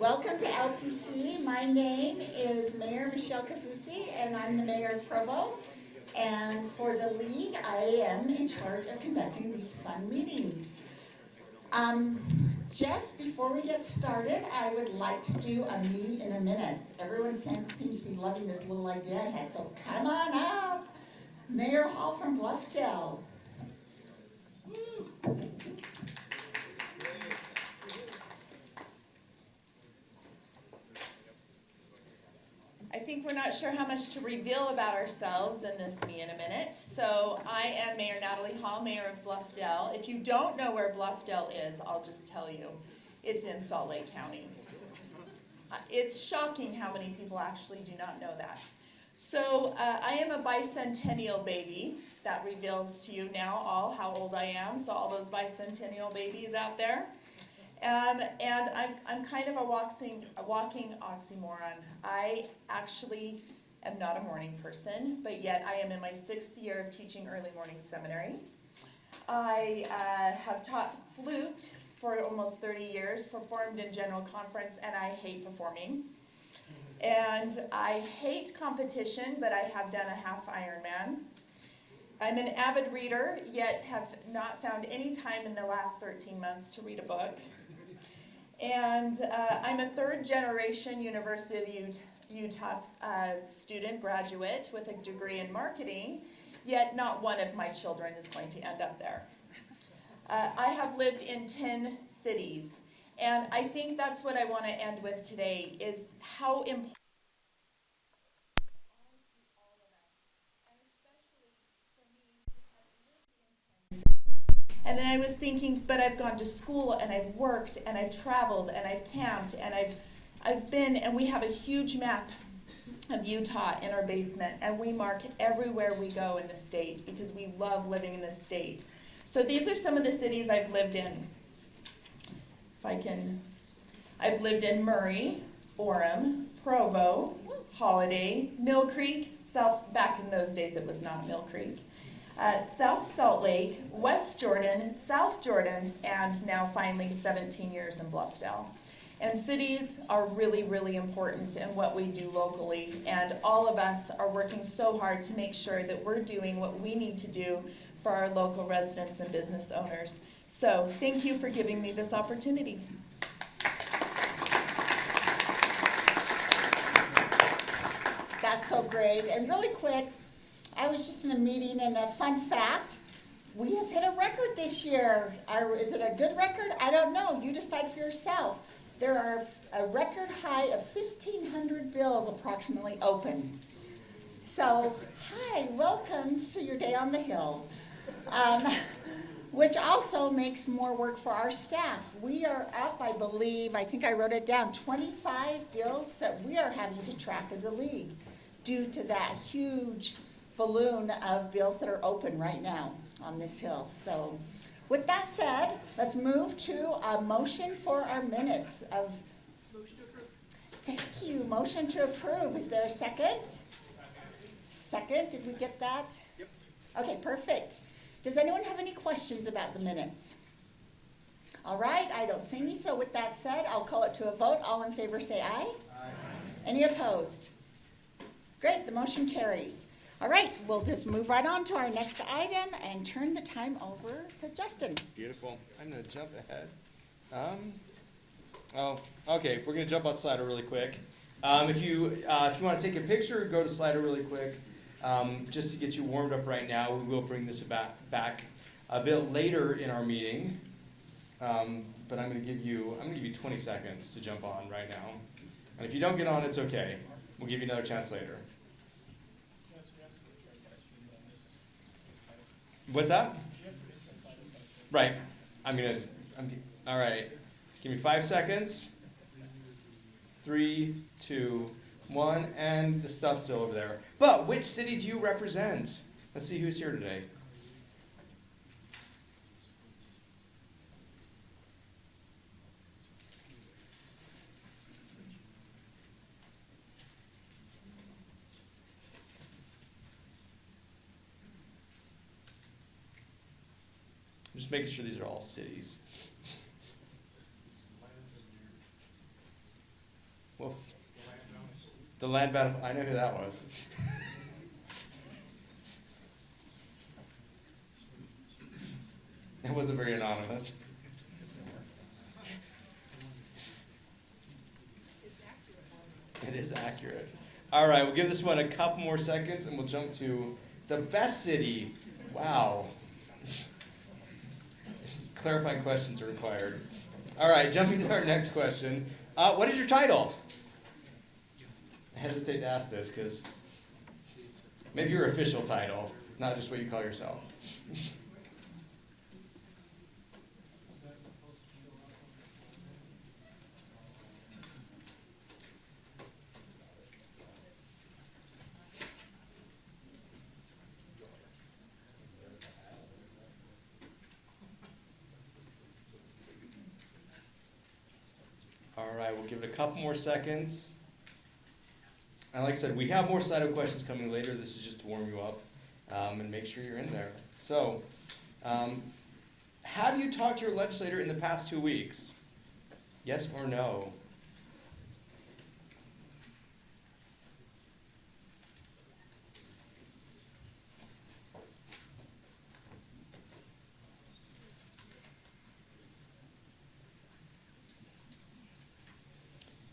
Welcome to LPC. My name is Mayor Michelle Kafusi, and I'm the Mayor of Provo. And for the league, I am in charge of conducting these fun meetings. Just before we get started, I would like to do a me in a minute. Everyone seems to be loving this little idea I had, so come on up. Mayor Hall from Bluffdale. I think we're not sure how much to reveal about ourselves in this Me in a Minute. So I am Mayor Natalie Hall, Mayor of Bluffdale. If you don't know where Bluffdale is, I'll just tell you. It's in Salt Lake County. It's shocking how many people actually do not know that. So I am a bicentennial baby. That reveals to you now all how old I am. So all those bicentennial babies out there. And I'm kind of a walking oxymoron. I actually am not a morning person, but yet I am in my 6th year of teaching early morning seminary. I have taught flute for almost 30 years, performed in general conference, and I hate performing. And I hate competition, but I have done a half Ironman. I'm an avid reader, yet have not found any time in the last 13 months to read a book. And I'm a 3rd generation University of Utah student graduate with a degree in marketing, yet not one of my children is going to end up there. I have lived in 10 cities, and I think that's what I want to end with today, is how important And then I was thinking, but I've gone to school and I've worked and I've traveled and I've camped and I've been, and we have a huge map of Utah in our basement, and we mark everywhere we go in the state because we love living in this state. So these are some of the cities I've lived in. I've lived in Murray, Orem, Provo, Holiday, Mill Creek, back in those days it was not Mill Creek. South Salt Lake, West Jordan, South Jordan, and now finally 17 years in Bluffdale. And cities are really, really important in what we do locally, and all of us are working so hard to make sure that we're doing what we need to do for our local residents and business owners. So thank you for giving me this opportunity. That's so great. And really quick, I was just in a meeting, and a fun fact, we have hit a record this year. Is it a good record? I don't know. You decide for yourself. There are a record high of 1,500 bills approximately open. So, hi, welcome to your day on the Hill, which also makes more work for our staff. We are up, I think I wrote it down, 25 bills that we are having to track as a league due to that huge balloon of bills that are open right now on this hill. So with that said, let's move to a motion for our minutes of. Motion to approve. Thank you. Motion to approve. Is there a second? Second. Did we get that? Yep. Okay, perfect. Does anyone have any questions about the minutes? All right, I don't see any. So with that said, I'll call it to a vote. All in favor say aye. Aye. Any opposed? Great, the motion carries. All right, we'll just move right on to our next item and turn the time over to Justin. Beautiful. I'm going to jump ahead. Okay, we're going to jump on Slido really quick. If you want to take a picture, go to Slido really quick. Just to get you warmed up right now, we will bring this back a bit later in our meeting. But I'm going to give you 20 seconds to jump on right now. And if you don't get on, it's okay. We'll give you another chance later. What's that? Right. All right. Give me 5 seconds. 3, 2, 1, and the stuff's still over there. But which city do you represent? Let's see who's here today. I'm just making sure these are all cities. What was the land battle? I know who that was. It wasn't very anonymous. It is accurate. All right, we'll give this one a couple more seconds and we'll jump to the best city. Wow. Clarifying questions are required. All right, jumping to our next question. What is your title? I hesitate to ask this because maybe your official title, not just what you call yourself. All right, we'll give it a couple more seconds. And like I said, we have more Slido questions coming later. This is just to warm you up and make sure you're in there. So, have you talked to your legislator in the past 2 weeks? Yes or no?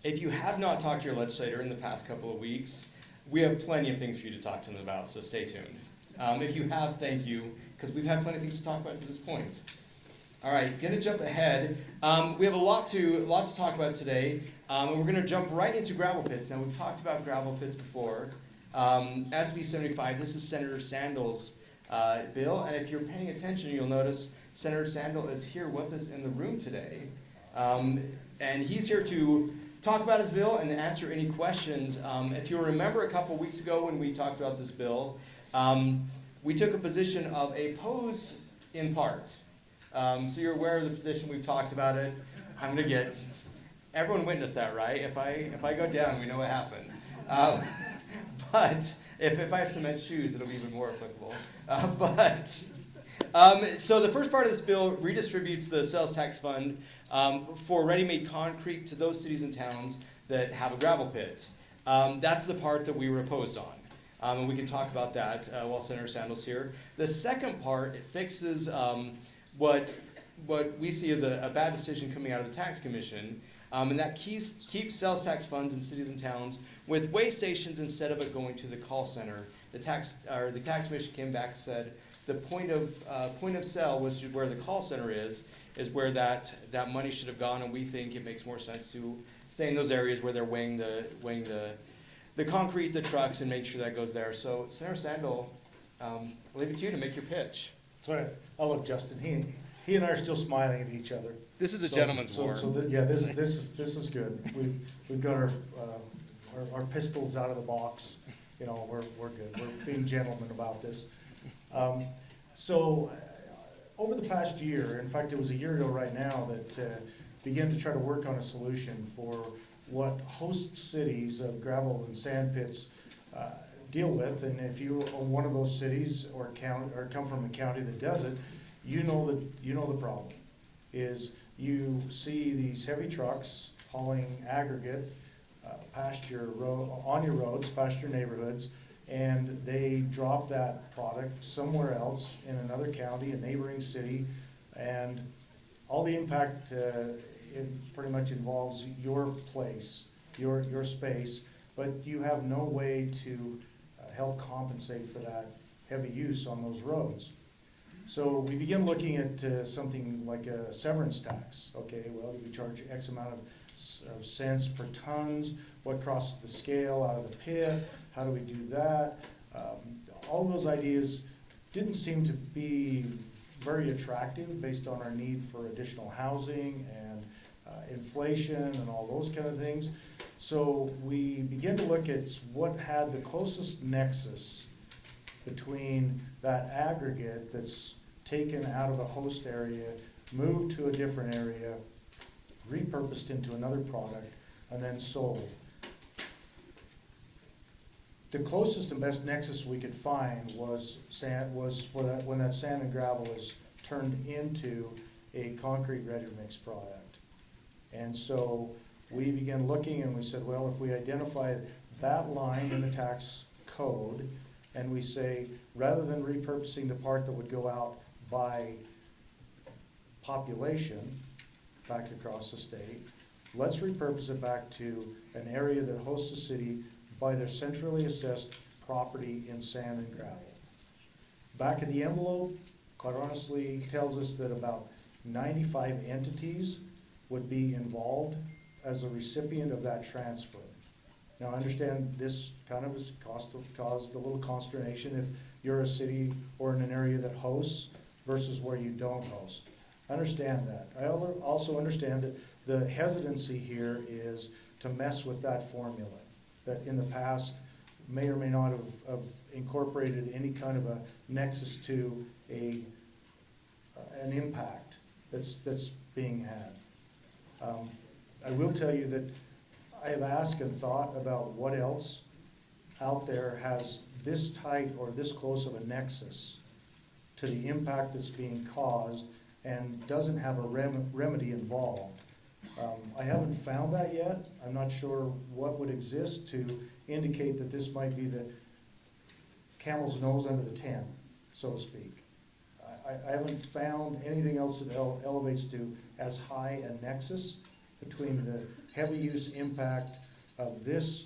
If you have not talked to your legislator in the past couple of weeks, we have plenty of things for you to talk to them about, so stay tuned. If you have, thank you, because we've had plenty of things to talk about to this point. All right, gonna jump ahead. We have a lot to talk about today, and we're gonna jump right into gravel pits. Now, we've talked about gravel pits before. SB 75, this is Senator Sandal's bill, and if you're paying attention, you'll notice Senator Sandal is here with us in the room today, and he's here to talk about his bill and answer any questions. If you'll remember a couple weeks ago when we talked about this bill, we took a position of oppose in part. So you're aware of the position, we've talked about it. I'm gonna get, everyone witnessed that, right? If I go down, we know what happened. But if I have cement shoes, it'll be even more applicable. So the first part of this bill redistributes the sales tax fund for ready-made concrete to those cities and towns that have a gravel pit. That's the part that we were opposed on. And we can talk about that while Senator Sandal's here. The second part, it fixes what we see as a bad decision coming out of the tax commission, and that keeps sales tax funds in cities and towns with weigh stations instead of it going to the call center. The tax commission came back and said the point of sale, which is where the call center is where that money should have gone, and we think it makes more sense to stay in those areas where they're weighing the concrete, the trucks, and make sure that goes there. So Senator Sandal, I'll leave it to you to make your pitch. Sorry, I love Justin. He and I are still smiling at each other. This is a gentleman's war. This is good. We've got our pistols out of the box. You know, we're good. We're being gentlemen about this. Over the past year, in fact, it was a year ago right now that began to try to work on a solution for what host cities of gravel and sand pits deal with. And if you own one of those cities or come from a county that does it, you know the problem is you see these heavy trucks hauling aggregate on your roads, past your neighborhoods, and they drop that product somewhere else in another county, a neighboring city, and all the impact it pretty much involves your place, your space, but you have no way to help compensate for that heavy use on those roads. So we begin looking at something like a severance tax. Okay, well, do we charge X amount of cents per tons? What crosses the scale out of the pit? How do we do that? All those ideas didn't seem to be very attractive based on our need for additional housing and inflation and all those kind of things. So we began to look at what had the closest nexus between that aggregate that's taken out of a host area, moved to a different area, repurposed into another product, and then sold. The closest and best nexus we could find was for that when that sand and gravel is turned into a concrete ready mix product. And so we began looking and we said, well, if we identify that line in the tax code, and we say, rather than repurposing the part that would go out by population back across the state, let's repurpose it back to an area that hosts the city by their centrally assessed property in sand and gravel. Back of the envelope, quite honestly, tells us that about 95 entities would be involved as a recipient of that transfer. Now, I understand this kind of has caused a little consternation if you're a city or in an area that hosts versus where you don't host. I understand that. I also understand that the hesitancy here is to mess with that formula that in the past may or may not have incorporated any kind of a nexus to an impact that's being had. I will tell you that I have asked and thought about what else out there has this tight or this close of a nexus to the impact that's being caused and doesn't have a remedy involved. I haven't found that yet. I'm not sure what would exist to indicate that this might be the camel's nose under the tent, so to speak. I haven't found anything else that elevates to as high a nexus between the heavy use impact of this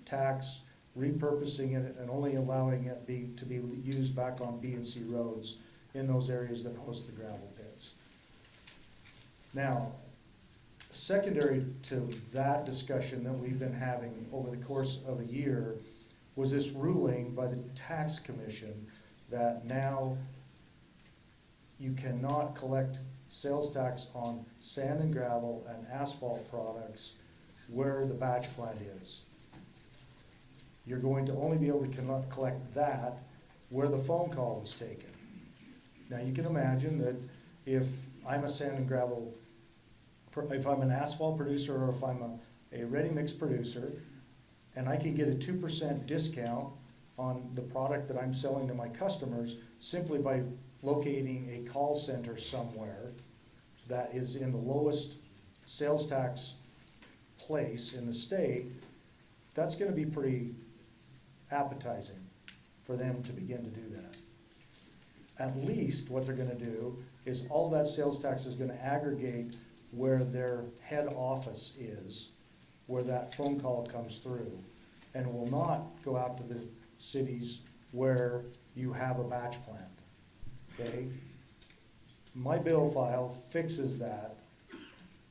tax, repurposing it and only allowing it to be used back on B and C roads in those areas that host the gravel pits. Now, secondary to that discussion that we've been having over the course of a year was this ruling by the tax commission that now you cannot collect sales tax on sand and gravel and asphalt products where the batch plant is. You're going to only be able to collect that where the phone call was taken. Now you can imagine that if I'm a sand and gravel, if I'm an asphalt producer or if I'm a ready mix producer, and I can get a 2% discount on the product that I'm selling to my customers simply by locating a call center somewhere that is in the lowest sales tax place in the state, that's going to be pretty appetizing for them to begin to do that. At least what they're going to do is all that sales tax is going to aggregate where their head office is, where that phone call comes through, and will not go out to the cities where you have a batch plant. Okay? My bill file fixes that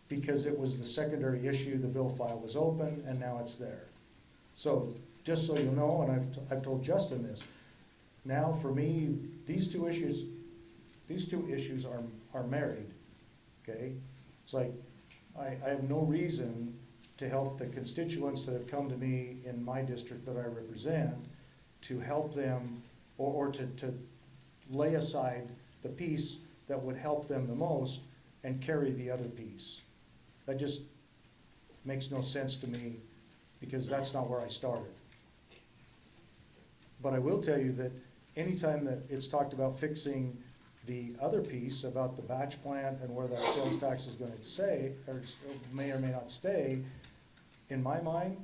because it was the secondary issue, the bill file was open, and now it's there. So, just so you know, and I've told Justin this, now for me, these two issues are married, okay? It's like, I have no reason to help the constituents that have come to me in my district that I represent to help them or to lay aside the piece that would help them the most and carry the other piece. That just makes no sense to me because that's not where I started. But I will tell you that anytime that it's talked about fixing the other piece about the batch plant and where that sales tax is going to stay, or may or may not stay, in my mind,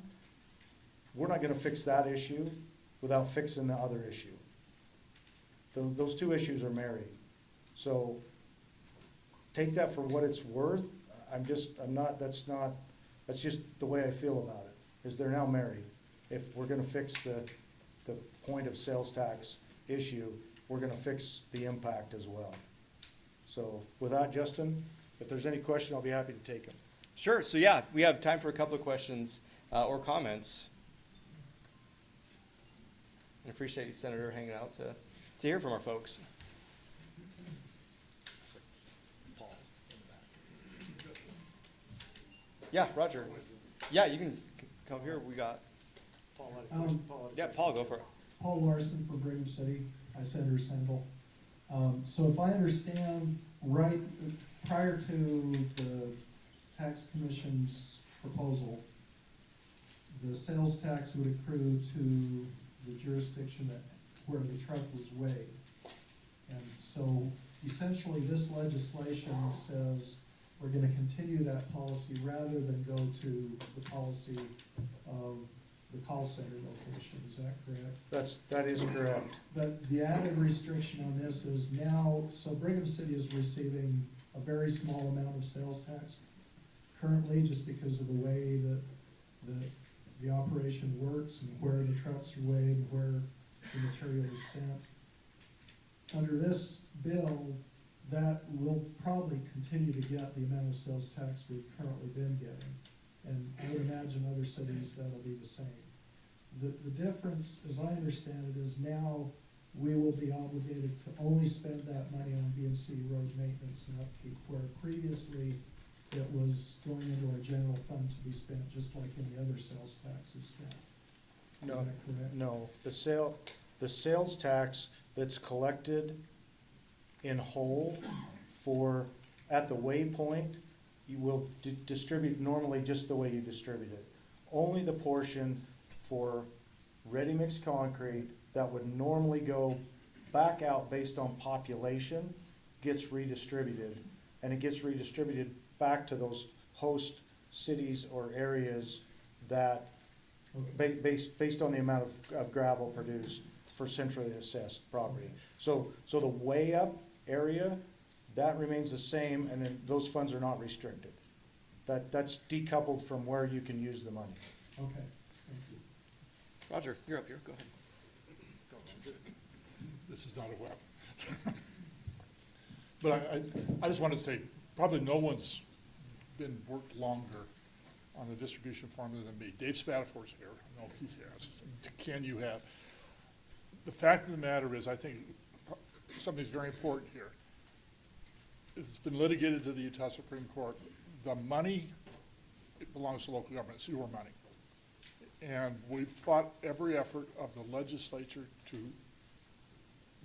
we're not going to fix that issue without fixing the other issue. Those two issues are married. So take that for what it's worth. That's just the way I feel about it, is they're now married. If we're going to fix the point of sales tax issue, we're going to fix the impact as well. So with that, Justin, if there's any question, I'll be happy to take them. Sure. So yeah, we have time for a couple of questions or comments. I appreciate you, Senator, hanging out to hear from our folks. Paul. Yeah, Roger. Yeah, you can come here. We got. Paul, Yeah, Paul, go for it. Paul Larson from Brigham City, I Senator Sandal. So if I understand right, prior to the tax commission's proposal, the sales tax would accrue to the jurisdiction where the truck was weighed. And so essentially this legislation says we're gonna continue that policy rather than go to the policy of the call center location, is that correct? That is correct. But the added restriction on this is now, so Brigham City is receiving a very small amount of sales tax currently, just because of the way that the operation works and where the trucks are weighed and where the material is sent. Under this bill, that will probably continue to get the amount of sales tax we've currently been getting. And I would imagine other cities that'll be the same. The difference, as I understand it, is now we will be obligated to only spend that money on B&C road maintenance and upkeep, where previously it was going into our general fund to be spent just like any other sales tax is spent. Is No, that correct? no, the sales tax that's collected in whole at the waypoint, you will distribute normally just the way you distribute it. Only the portion for ready-mix concrete that would normally go back out based on population gets redistributed, and it gets redistributed back to those host cities or areas that, Okay. based on the amount of gravel produced for centrally assessed property. So the way up area, that remains the same, and then those funds are not restricted. That's decoupled from where you can use the money. Okay, thank you. Roger, you're up here, go ahead. This is not a weapon. But I just wanted to say, probably no one's been worked longer on the distribution formula than me. Dave Spatafor's here, I know he has. Ken, you have. The fact of the matter is, I think something's very important here. It's been litigated to the Utah Supreme Court. The money, it belongs to local government, it's your money. And we've fought every effort of the legislature to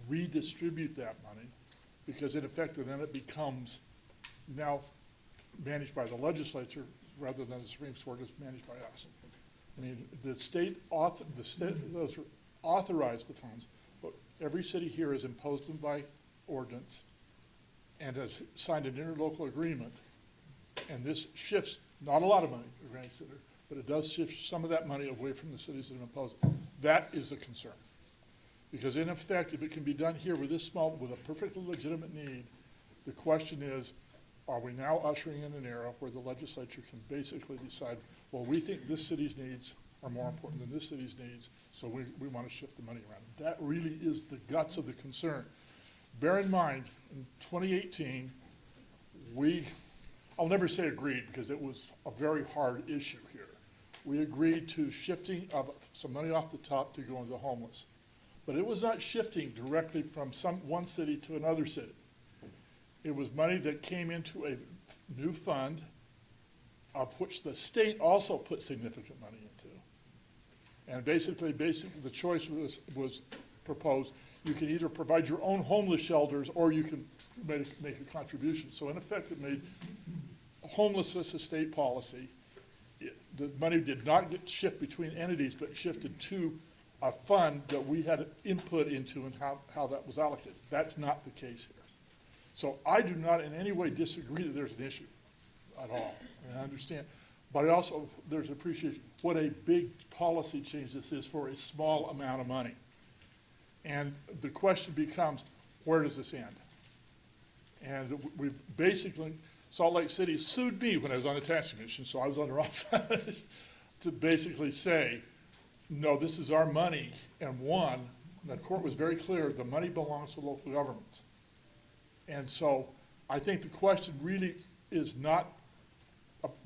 redistribute that money, because in effect, then it becomes now managed by the legislature rather than the Supreme Court is managed by us. I mean, the state those authorized the funds, but every city here has imposed them by ordinance and has signed an interlocal agreement. And this shifts, not a lot of money, but it does shift some of that money away from the cities that have imposed it. That is a concern. Because in effect, if it can be done here with this small, with a perfectly legitimate need, the question is, are we now ushering in an era where the legislature can basically decide, well, we think this city's needs are more important than this city's needs, so we want to shift the money around. That really is the guts of the concern. Bear in mind, in 2018, I'll never say agreed, because it was a very hard issue here. We agreed to shifting of some money off the top to go into the homeless. But it was not shifting directly from one city to another city. It was money that came into a new fund, of which the state also put significant money into. And basically the choice was proposed. You can either provide your own homeless shelters, or you can make a contribution. So in effect, it made homelessness a state policy. The money did not get shipped between entities, but shifted to a fund that we had input into and how that was allocated. That's not the case here. So I do not in any way disagree that there's an issue at all, and I understand. But also, there's appreciation, what a big policy change this is for a small amount of money. And the question becomes, where does this end? And we've basically, Salt Lake City sued me when I was on the tax commission, so I was on the wrong side, to basically say, no, this is our money, and the court was very clear, the money belongs to local governments. And so I think the question really is not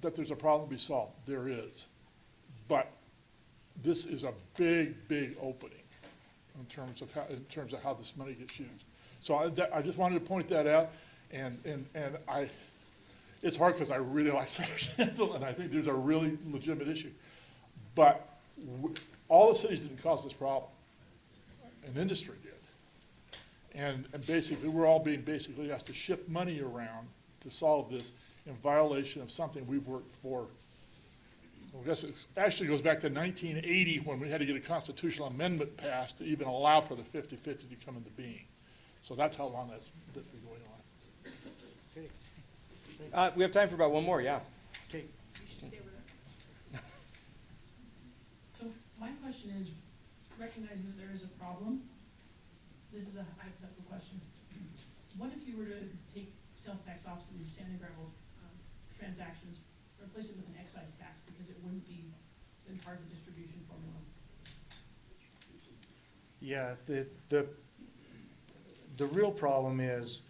that there's a problem to be solved. There is. But this is a big, big opening in terms of how this money gets used. So I just wanted to point that out, and it's hard because I really like Senator Sandel, and I think there's a really legitimate issue. But all the cities didn't cause this problem. An industry did. And basically, we're all being basically asked to shift money around to solve this in violation of something we've worked for. Well, I guess it actually goes back to 1980 when we had to get a constitutional amendment passed to even allow for the 50-50 to come into being. So that's how long that's been going on. Okay. We have time for about one more, yeah. Okay. You should stay over there. So my question is, recognizing that there is a problem, this is a hypothetical question. What if you were to take sales tax off of these sand and gravel transactions, replace it with an excise tax because it wouldn't be been part of the distribution formula? Yeah, the real problem is,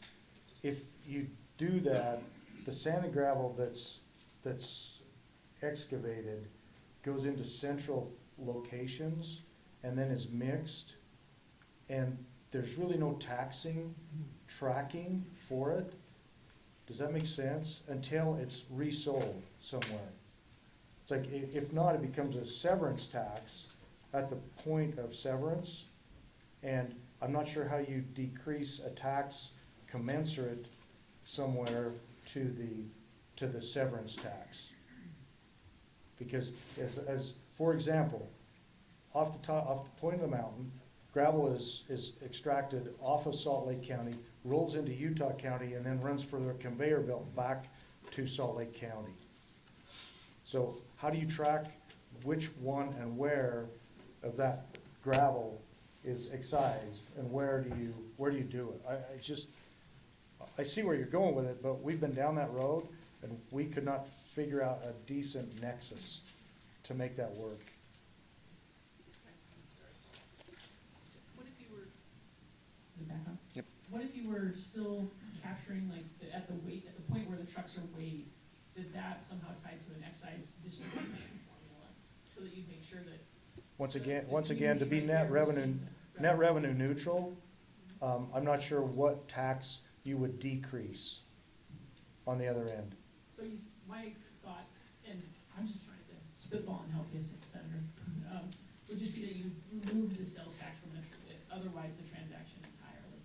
if you do that, the sand and gravel that's excavated goes into central locations and then is mixed, and there's really no taxing, tracking for it. Does that make sense? Until it's resold somewhere. It's like, if not, it becomes a severance tax at the point of severance. And I'm not sure how you decrease a tax commensurate somewhere to the severance tax. Because as for example, off the point of the mountain, gravel is extracted off of Salt Lake County, rolls into Utah County, and then runs for the conveyor belt back to Salt Lake County. So how do you track which one and where of that gravel is excised, and where do you do it? I see where you're going with it, but we've been down that road, and we could not figure out a decent nexus to make that work. What if you were, is it back on? Yep. What if you were still capturing like at the point where the trucks are weighed, did that somehow tie to an excise distribution formula, so that you make sure that? Once again, to be net revenue neutral, I'm not sure what tax you would decrease on the other end. So my thought, and I'm just trying to spitball and help you, Senator, would just be that you remove the sales tax from otherwise the transaction entirely.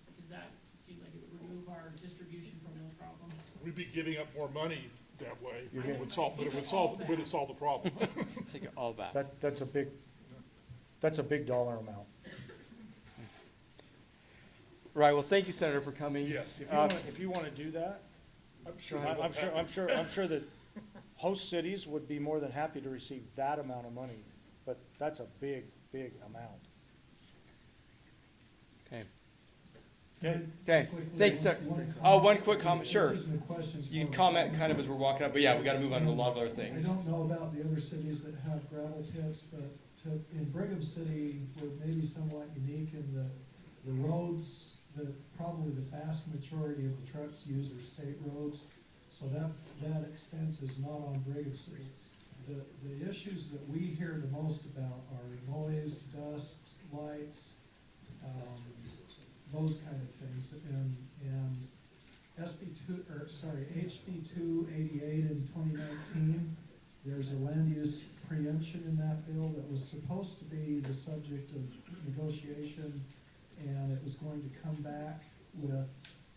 Because that seemed like it would remove our distribution formula problem. We'd be giving up more money that way, You're but it getting- would solve the problem. Take it all back. That's a big dollar amount. Right, well, thank you, Senator, for coming. Yes. If you wanna do that, I'm sure. I'm sure that host cities would be more than happy to receive that amount of money, but that's a big amount. Okay. Okay. Okay, thanks, sir. One quick comment, sure. This isn't a question, it's You can more- comment kind of as we're walking up, but yeah, we gotta move on to a lot of other I things. don't know about the other cities that have gravel pits, but in Brigham City, we're maybe somewhat unique in the roads, probably the vast majority of the trucks use are state roads, so that expense is not on Brigham City. The issues that we hear the most about are noise, dust, lights, those kind of things, and HB 288 in 2019, there's a land use preemption in that bill that was supposed to be the subject of negotiation, and it was going to come back with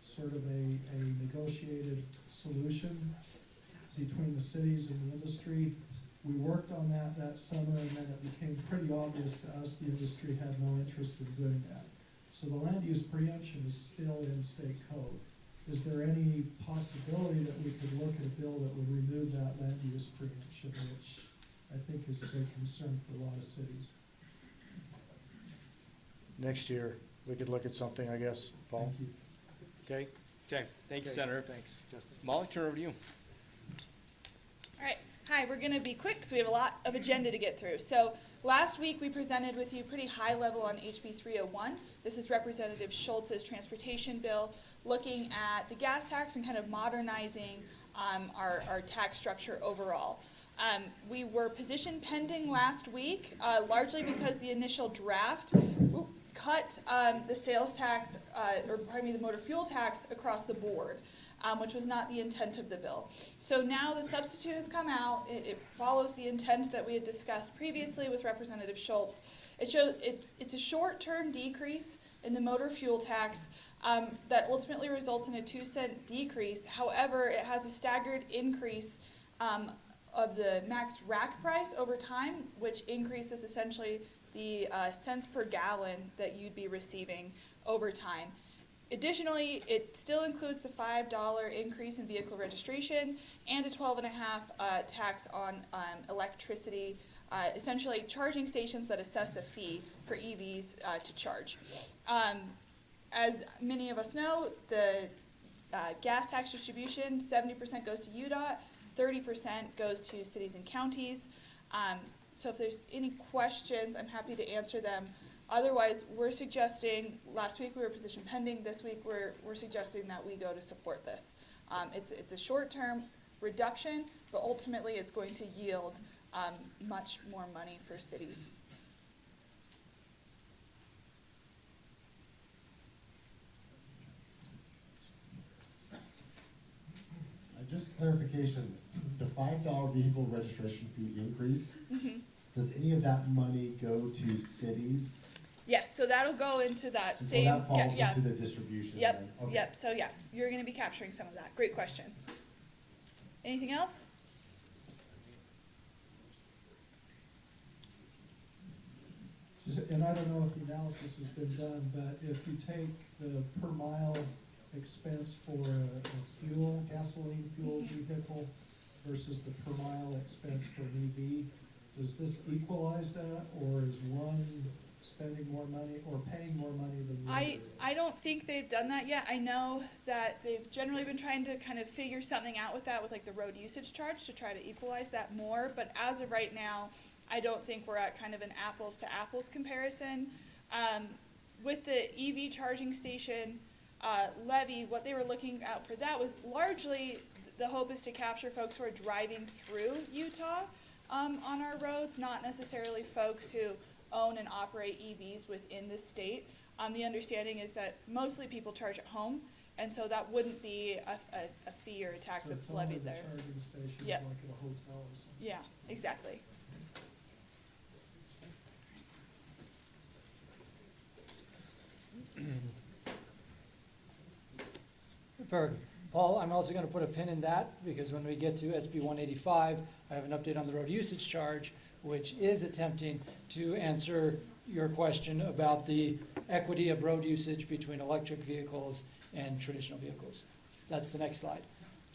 sort of a negotiated solution between the cities and the industry. We worked on that summer, and then it became pretty obvious to us the industry had no interest in doing that. So the land use preemption is still in state code. Is there any possibility that we could look at a bill that would remove that land use preemption, which I think is a big concern for a lot of cities? Next year, we could look at something, I guess, Paul. Thank you. Okay? Okay, thank you, Okay, Senator. Thanks, Justin. Molly, turn it over to you. All right, hi, we're gonna be quick because we have a lot of agenda to get through. So last week, we presented with you pretty high level on HB 301. This is Representative Schultz's transportation bill, looking at the gas tax and kind of modernizing our tax structure overall. We were position pending last week, largely because the initial draft cut the sales tax, the motor fuel tax across the board, which was not the intent of the bill. So now the substitute has come out. It follows the intent that we had discussed previously with Representative Schultz. It's a short-term decrease in the motor fuel tax that ultimately results in a 2-cent decrease. However, it has a staggered increase of the max rack price over time, which increases essentially the cents per gallon that you'd be receiving over time. Additionally, it still includes the $5 increase in vehicle registration and a 12.5 tax on electricity, essentially charging stations that assess a fee for EVs to charge. As many of us know, the gas tax distribution, 70% goes to UDOT, 30% goes to cities and counties. So if there's any questions, I'm happy to answer them. Otherwise, we're suggesting, last week we were position pending, this week we're suggesting that we go to support this. It's a short-term reduction, but ultimately it's going to yield much more money for cities. Just clarification, the $5 vehicle registration fee increase, does any of that money go to cities? Yes, so that'll go into that And same, so that falls yeah, into the distribution? Yep, then? Okay. yep, so yeah, you're gonna be capturing some of that. Great question. Anything else? And I don't know if the analysis has been done, but if you take the per mile expense for a gasoline fuel vehicle versus the per mile expense for an EV, does this equalize that, or is one spending more money or paying more money than the other? I don't think they've done that yet. I know that they've generally been trying to kind of figure something out with that, with like the road usage charge, to try to equalize that more, but as of right now, I don't think we're at kind of an apples to apples comparison. With the EV charging station levy, what they were looking at for that was largely, the hope is to capture folks who are driving through Utah on our roads, not necessarily folks who own and operate EVs within the state. The understanding is that mostly people charge at home, and so that wouldn't be a fee or a tax So that's it's only levied the there. charging stations Yep. like at a hotel or something? Yeah, exactly. Very good. Paul, I'm also going to put a pin in that, because when we get to SB 185, I have an update on the road usage charge, which is attempting to answer your question about the equity of road usage between electric vehicles and traditional vehicles. That's the next slide.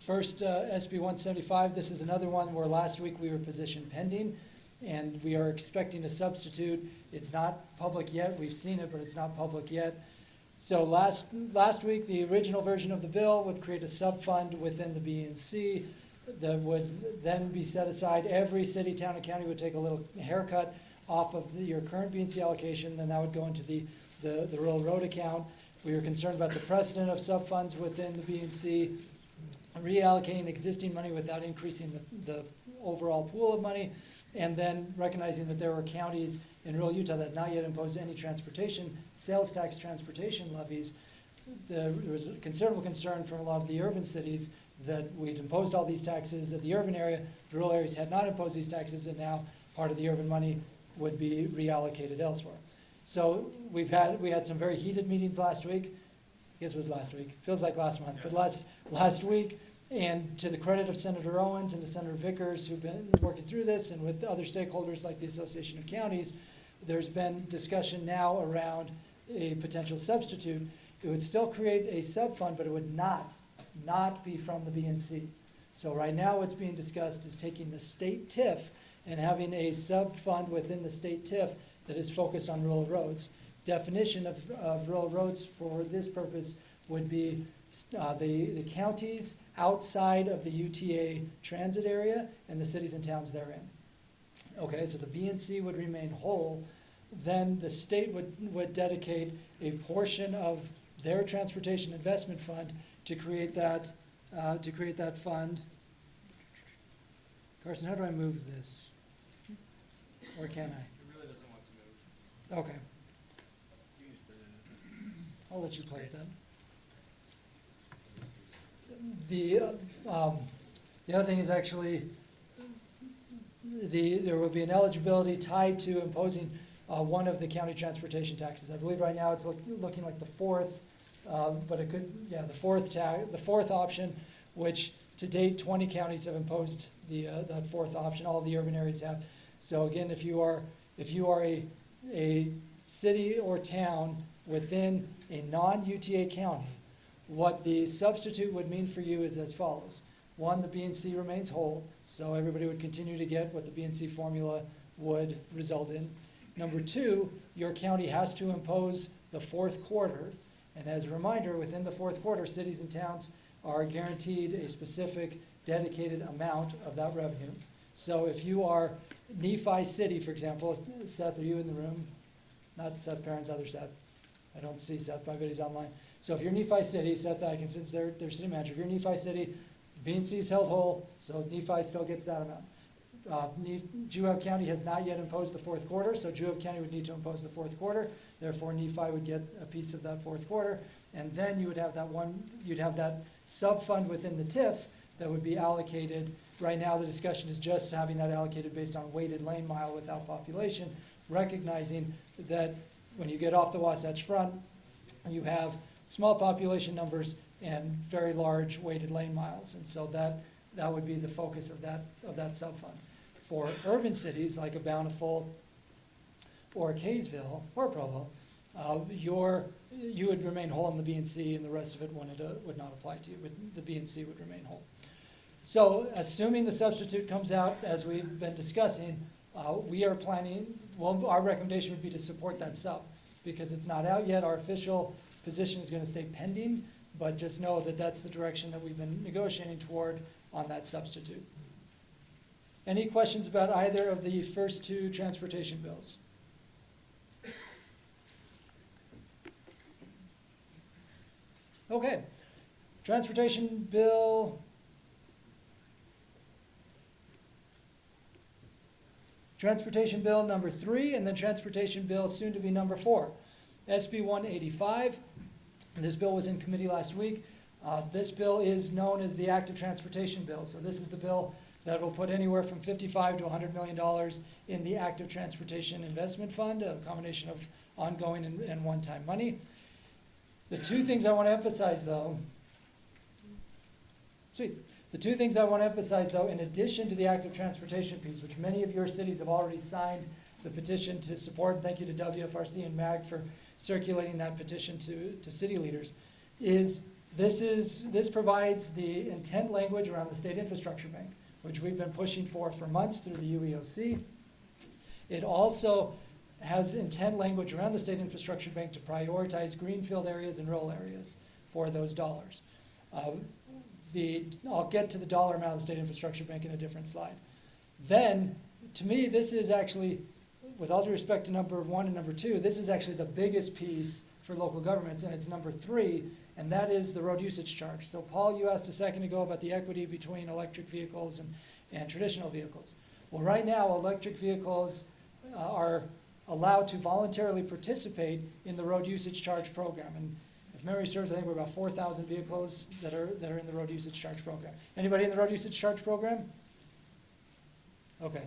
First, SB 175, this is another one where last week we were position pending, and we are expecting a substitute. It's not public yet. We've seen it, but it's not public yet. So last week, the original version of the bill would create a sub-fund within the B&C that would then be set aside. Every city, town, and county would take a little haircut off of your current B&C allocation, then that would go into the rural road account. We were concerned about the precedent of sub-funds within the B&C, reallocating existing money without increasing the overall pool of money, and then recognizing that there were counties in rural Utah that had not yet imposed any sales tax transportation levies. There was a considerable concern from a lot of the urban cities that we'd imposed all these taxes at the urban area, the rural areas had not imposed these taxes, and now part of the urban money would be reallocated elsewhere. So we had some very heated meetings last week. I guess it was last week. Feels like last month, but last week. And to the credit of Senator Owens and to Senator Vickers, who've been working through this, and with other stakeholders like the Association of Counties, there's been discussion now around a potential substitute. It would still create a sub-fund, but it would not be from the B&C. So right now what's being discussed is taking the state TIF and having a sub-fund within the state TIF that is focused on rural roads. Definition of rural roads for this purpose would be the counties outside of the UTA transit area and the cities and towns therein. Okay, so the B&C would remain whole. Then the state would dedicate a portion of their transportation investment fund to create that fund. Carson, how do I move this? Or can I? It really doesn't want to move. Okay. I'll let you play it then. The other thing is actually there will be an eligibility tied to imposing one of the county transportation taxes. I believe right now it's looking like the fourth, but it could, the fourth option, which to date 20 counties have imposed that fourth option. All of the urban areas have. So again, if you are a city or town within a non-UTA county, what the substitute would mean for you is as follows. One, the B&C remains whole, so everybody would continue to get what the B&C formula would result in. Number two, your county has to impose the fourth quarter, and as a reminder, within the fourth quarter, cities and towns are guaranteed a specific dedicated amount of that revenue. So if you are Nephi City, for example, Seth, are you in the room? Not Seth Perrin's other Seth. I don't see Seth, but he's online. So if you're Nephi City, Seth Atkinson's their city manager. If you're Nephi City, B&C is held whole, so Nephi still gets that amount. Juab County has not yet imposed the fourth quarter, so Juab County would need to impose the fourth quarter. Therefore, Nephi would get a piece of that fourth quarter, and then you would have that sub-fund within the TIF that would be allocated. Right now, the discussion is just having that allocated based on weighted lane mile without population, recognizing that when you get off the Wasatch Front, you have small population numbers and very large weighted lane miles, and so that would be the focus of that sub-fund. For urban cities like a Bountiful or a Kaysville or Provo, you would remain whole in the B&C, and the rest of it would not apply to you. The B&C would remain whole. So, assuming the substitute comes out as we've been discussing, we are planning. Well, our recommendation would be to support that sub because it's not out yet. Our official position is going to stay pending, but just know that that's the direction that we've been negotiating toward on that substitute. Any questions about either of the first two transportation bills? Okay. Transportation bill number 3, and then transportation bill soon to be number 4. SB 185. This bill was in committee last week. This bill is known as the active transportation bill. So this is the bill that will put anywhere from $55 to $100 million in the active transportation investment fund, a combination of ongoing and one-time money. The two things I want to emphasize, though, in addition to the active transportation piece, which many of your cities have already signed the petition to support, thank you to WFRC and MAG for circulating that petition to city leaders, is this provides the intent language around the State Infrastructure Bank, which we've been pushing for months through the UEOC. It also has intent language around the State Infrastructure Bank to prioritize greenfield areas and rural areas for those dollars. I'll get to the dollar amount of the State Infrastructure Bank in a different slide. Then, to me, this is actually, with all due respect to number 1 and number 2, this is actually the biggest piece for local governments, and it's number 3, and that is the road usage charge. So Paul, you asked a second ago about the equity between electric vehicles and traditional vehicles. Well, right now, electric vehicles are allowed to voluntarily participate in the road usage charge program. And if memory serves, I think we're about 4,000 vehicles that are in the road usage charge program. Anybody in the road usage charge program? Okay.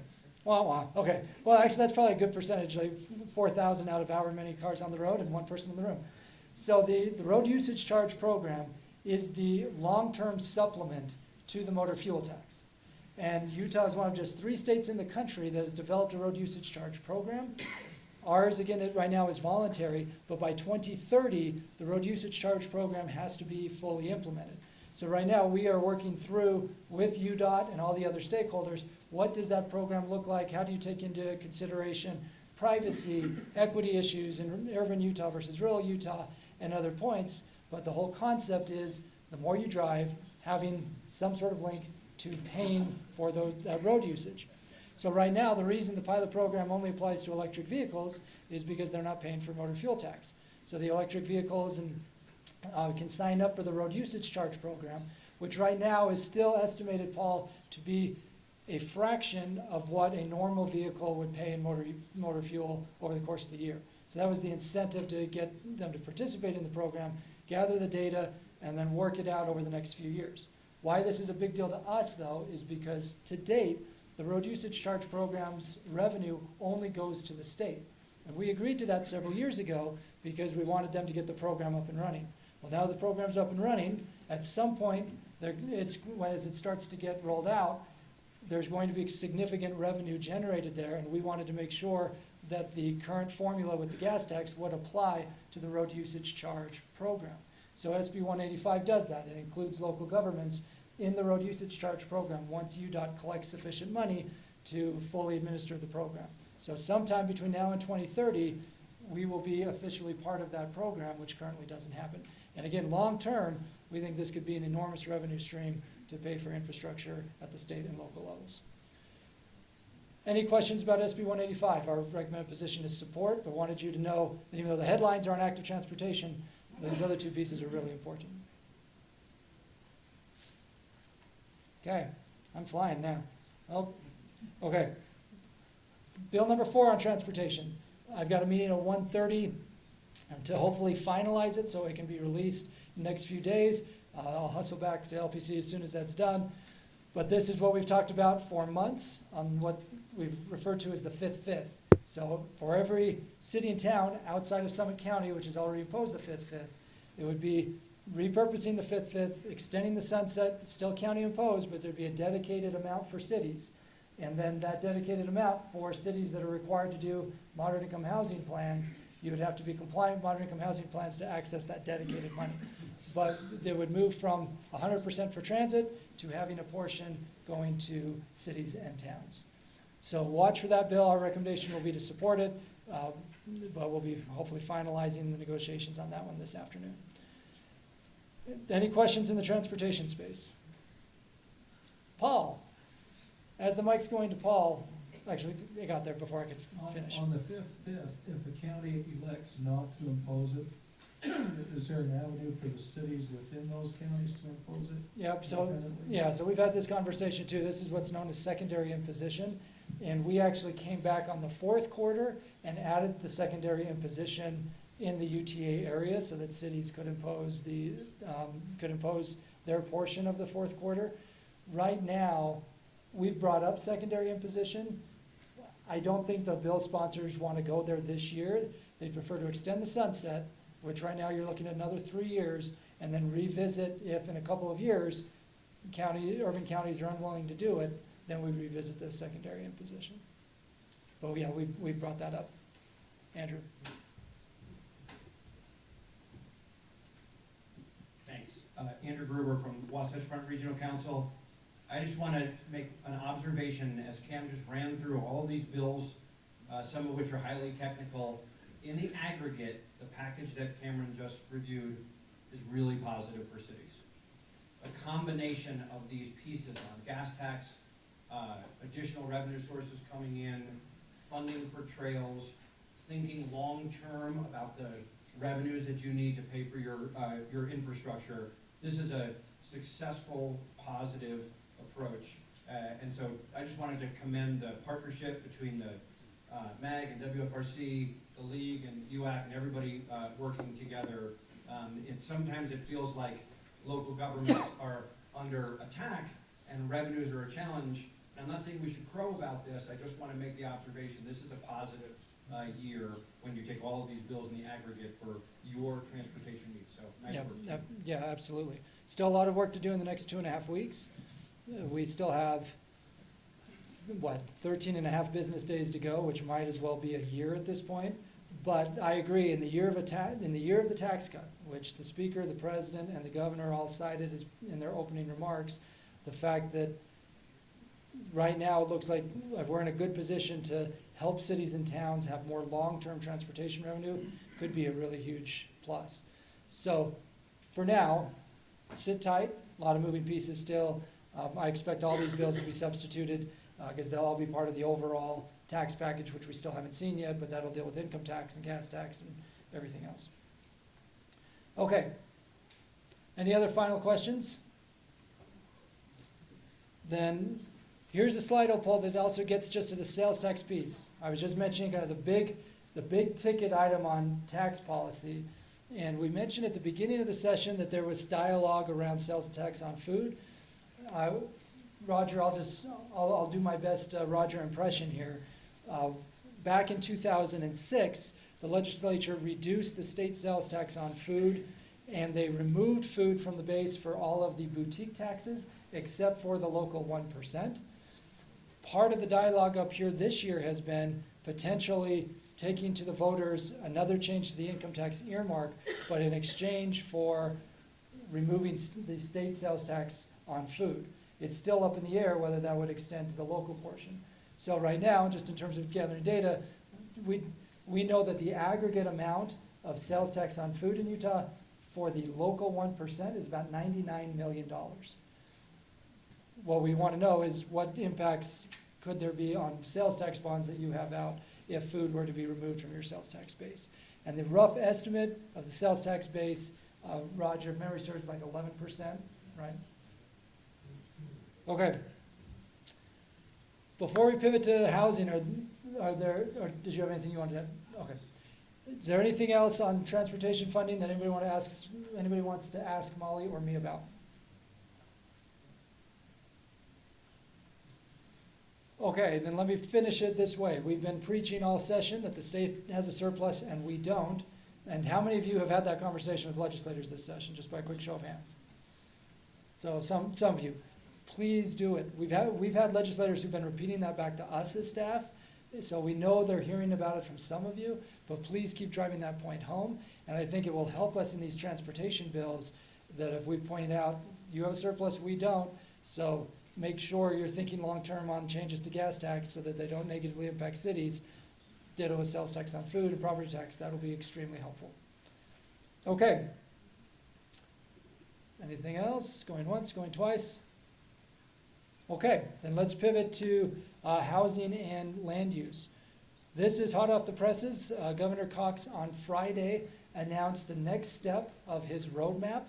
Okay. Well, actually, that's probably a good percentage, like 4,000 out of however many cars on the road and one person in the room. So the road usage charge program is the long-term supplement to the motor fuel tax. And Utah is one of just 3 states in the country that has developed a road usage charge program. Ours, again, right now is voluntary, but by 2030, the road usage charge program has to be fully implemented. So right now, we are working through with UDOT and all the other stakeholders, what does that program look like? How do you take into consideration privacy, equity issues in urban Utah versus rural Utah, and other points? But the whole concept is the more you drive, having some sort of link to paying for that road usage. So right now, the reason the pilot program only applies to electric vehicles is because they're not paying for motor fuel tax. So the electric vehicles can sign up for the road usage charge program, which right now is still estimated, Paul, to be a fraction of what a normal vehicle would pay in motor fuel over the course of the year. So that was the incentive to get them to participate in the program, gather the data, and then work it out over the next few years. Why this is a big deal to us, though, is because to date, the road usage charge program's revenue only goes to the state. And we agreed to that several years ago because we wanted them to get the program up and running. Well, now the program's up and running. At some point, as it starts to get rolled out, there's going to be significant revenue generated there, and we wanted to make sure that the current formula with the gas tax would apply to the road usage charge program. So SB 185 does that. It includes local governments in the road usage charge program once UDOT collects sufficient money to fully administer the program. So sometime between now and 2030, we will be officially part of that program, which currently doesn't happen. And again, long-term, we think this could be an enormous revenue stream to pay for infrastructure at the state and local levels. Any questions about SB 185? Our recommended position is support, but wanted you to know that even though the headlines aren't active transportation, those other two pieces are really important. Okay, I'm flying now. Oh, okay. Bill number 4 on transportation. I've got a meeting at 1:30 to hopefully finalize it so it can be released in the next few days. I'll hustle back to LPC as soon as that's done. But this is what we've talked about for months on what we've referred to as the fifth. So for every city and town outside of Summit County, which has already imposed the fifth, it would be repurposing the fifth, extending the sunset, still county imposed, but there'd be a dedicated amount for cities. And then that dedicated amount for cities that are required to do moderate income housing plans, you would have to be compliant with moderate income housing plans to access that dedicated money. But they would move from 100% for transit to having a portion going to cities and towns. So watch for that bill. Our recommendation will be to support it, but we'll be hopefully finalizing the negotiations on that one this afternoon. Any questions in the transportation space? Paul, as the mic's going to Paul, actually, they got there before I could finish. On the fifth, if the county elects not to impose it, is there an avenue for the cities within those counties to impose it? Yep, so, independently? yeah, so we've had this conversation too. This is what's known as secondary imposition. And we actually came back on the fourth quarter and added the secondary imposition in the UTA area so that cities could impose their portion of the fourth quarter. Right now, we've brought up secondary imposition. I don't think the bill sponsors want to go there this year. They prefer to extend the sunset, which right now you're looking at another 3 years, and then revisit if in a couple of years urban counties are unwilling to do it, then we revisit the secondary imposition. But yeah, we've brought that up. Andrew? Thanks. Andrew Gruber from Wasatch Front Regional Council. I just want to make an observation as Cam just ran through all of these bills, some of which are highly technical. In the aggregate, the package that Cameron just reviewed is really positive for cities. A combination of these pieces on gas tax, additional revenue sources coming in, funding for trails, thinking long-term about the revenues that you need to pay for your infrastructure. This is a successful, positive approach. And so I just wanted to commend the partnership between the MAG and WFRC, the League and UAC and everybody working together. Sometimes it feels like local governments are under attack and revenues are a challenge. And I'm not saying we should crow about this. I just want to make the observation this is a positive year when you take all of these bills in the aggregate for your transportation needs. So nice work. Yeah, absolutely. Still a lot of work to do in the next 2.5 weeks. We still have, 13 and a half business days to go, which might as well be a year at this point. But I agree, in the year of the tax cut, which the Speaker, the President, and the Governor all cited as in their opening remarks, the fact that right now it looks like we're in a good position to help cities and towns have more long-term transportation revenue could be a really huge plus. So for now, sit tight, a lot of moving pieces still. I expect all these bills to be substituted because they'll all be part of the overall tax package, which we still haven't seen yet, but that'll deal with income tax and gas tax and everything else. Okay. Any other final questions? Then here's a slide I'll pull that also gets just to the sales tax piece. I was just mentioning kind of the big ticket item on tax policy. And we mentioned at the beginning of the session that there was dialogue around sales tax on food. Roger, I'll do my best Roger impression here. Back in 2006, the legislature reduced the state sales tax on food, and they removed food from the base for all of the boutique taxes, except for the local 1%. Part of the dialogue up here this year has been potentially taking to the voters another change to the income tax earmark, but in exchange for removing the state sales tax on food. It's still up in the air whether that would extend to the local portion. So right now, just in terms of gathering data, we know that the aggregate amount of sales tax on food in Utah for the local 1% is about $99 million. What we want to know is what impacts could there be on sales tax bonds that you have out if food were to be removed from your sales tax base. And the rough estimate of the sales tax base, Roger, if memory serves, like 11%, right? Okay. Before we pivot to housing, or did you have anything you wanted to add? Okay. Is there anything else on transportation funding that anybody wants to ask Molly or me about? Okay, then let me finish it this way. We've been preaching all session that the state has a surplus and we don't. And how many of you have had that conversation with legislators this session, just by a quick show of hands? So some of you. Please do it. We've had legislators who've been repeating that back to us as staff, so we know they're hearing about it from some of you, but please keep driving that point home. And I think it will help us in these transportation bills that if we point out, you have a surplus, we don't, so make sure you're thinking long-term on changes to gas tax so that they don't negatively impact cities. Ditto with sales tax on food and property tax. That'll be extremely helpful. Okay. Anything else? Going once, going twice? Okay, then let's pivot to housing and land use. This is hot off the presses. Governor Cox on Friday announced the next step of his roadmap.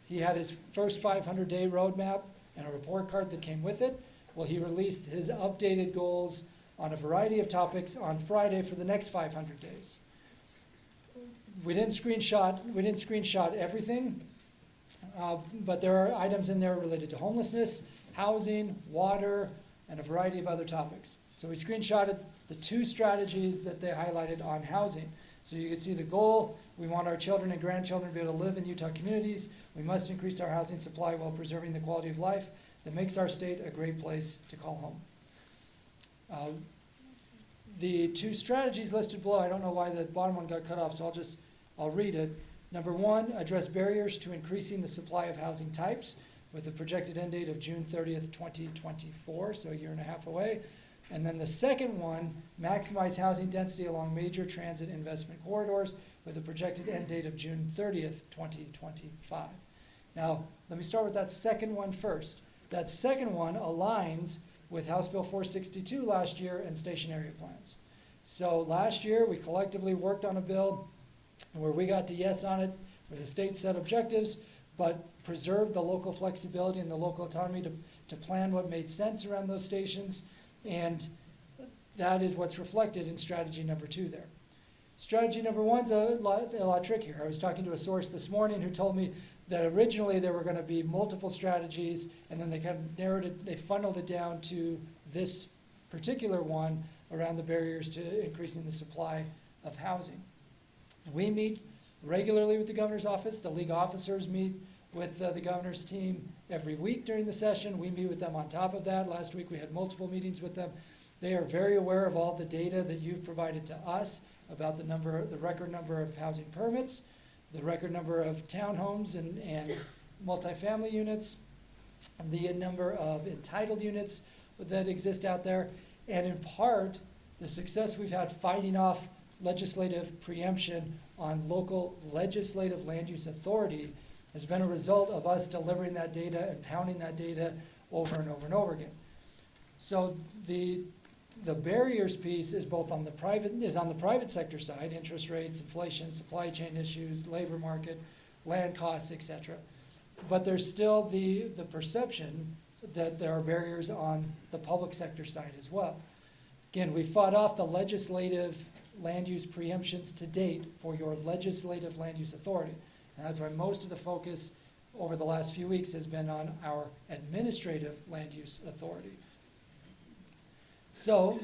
He had his first 500-day roadmap and a report card that came with it. Well, he released his updated goals on a variety of topics on Friday for the next 500 days. We didn't screenshot everything, but there are items in there related to homelessness, housing, water, and a variety of other topics. So we screenshotted the two strategies that they highlighted on housing. So you can see the goal: we want our children and grandchildren to be able to live in Utah communities. We must increase our housing supply while preserving the quality of life that makes our state a great place to call home. The two strategies listed below, I don't know why the bottom one got cut off, so I'll read it. Number one, address barriers to increasing the supply of housing types with a projected end date of June 30th, 2024, so a year and a half away. And then the second one, maximize housing density along major transit investment corridors with a projected end date of June 30th, 2025. Now, let me start with that second one first. That second one aligns with House Bill 462 last year and station area plans. So last year, we collectively worked on a bill where we got to yes on it with the state set objectives, but preserve the local flexibility and the local autonomy to plan what made sense around those stations. And that is what's reflected in strategy number 2 there. Strategy number 1's a lot trickier. I was talking to a source this morning who told me that originally there were going to be multiple strategies, and then they kind of narrowed it, they funneled it down to this particular one around the barriers to increasing the supply of housing. We meet regularly with the governor's office. The league officers meet with the governor's team every week during the session. We meet with them on top of that. Last week we had multiple meetings with them. They are very aware of all the data that you've provided to us about the record number of housing permits, the record number of townhomes and multifamily units, the number of entitled units that exist out there, and in part, the success we've had fighting off legislative preemption on local legislative land use authority has been a result of us delivering that data and pounding that data over and over and over again. So the barriers piece is on the private sector side: interest rates, inflation, supply chain issues, labor market, land costs, etc. But there's still the perception that there are barriers on the public sector side as well. Again, we fought off the legislative land use preemptions to date for your legislative land use authority. And that's why most of the focus over the last few weeks has been on our administrative land use authority. So,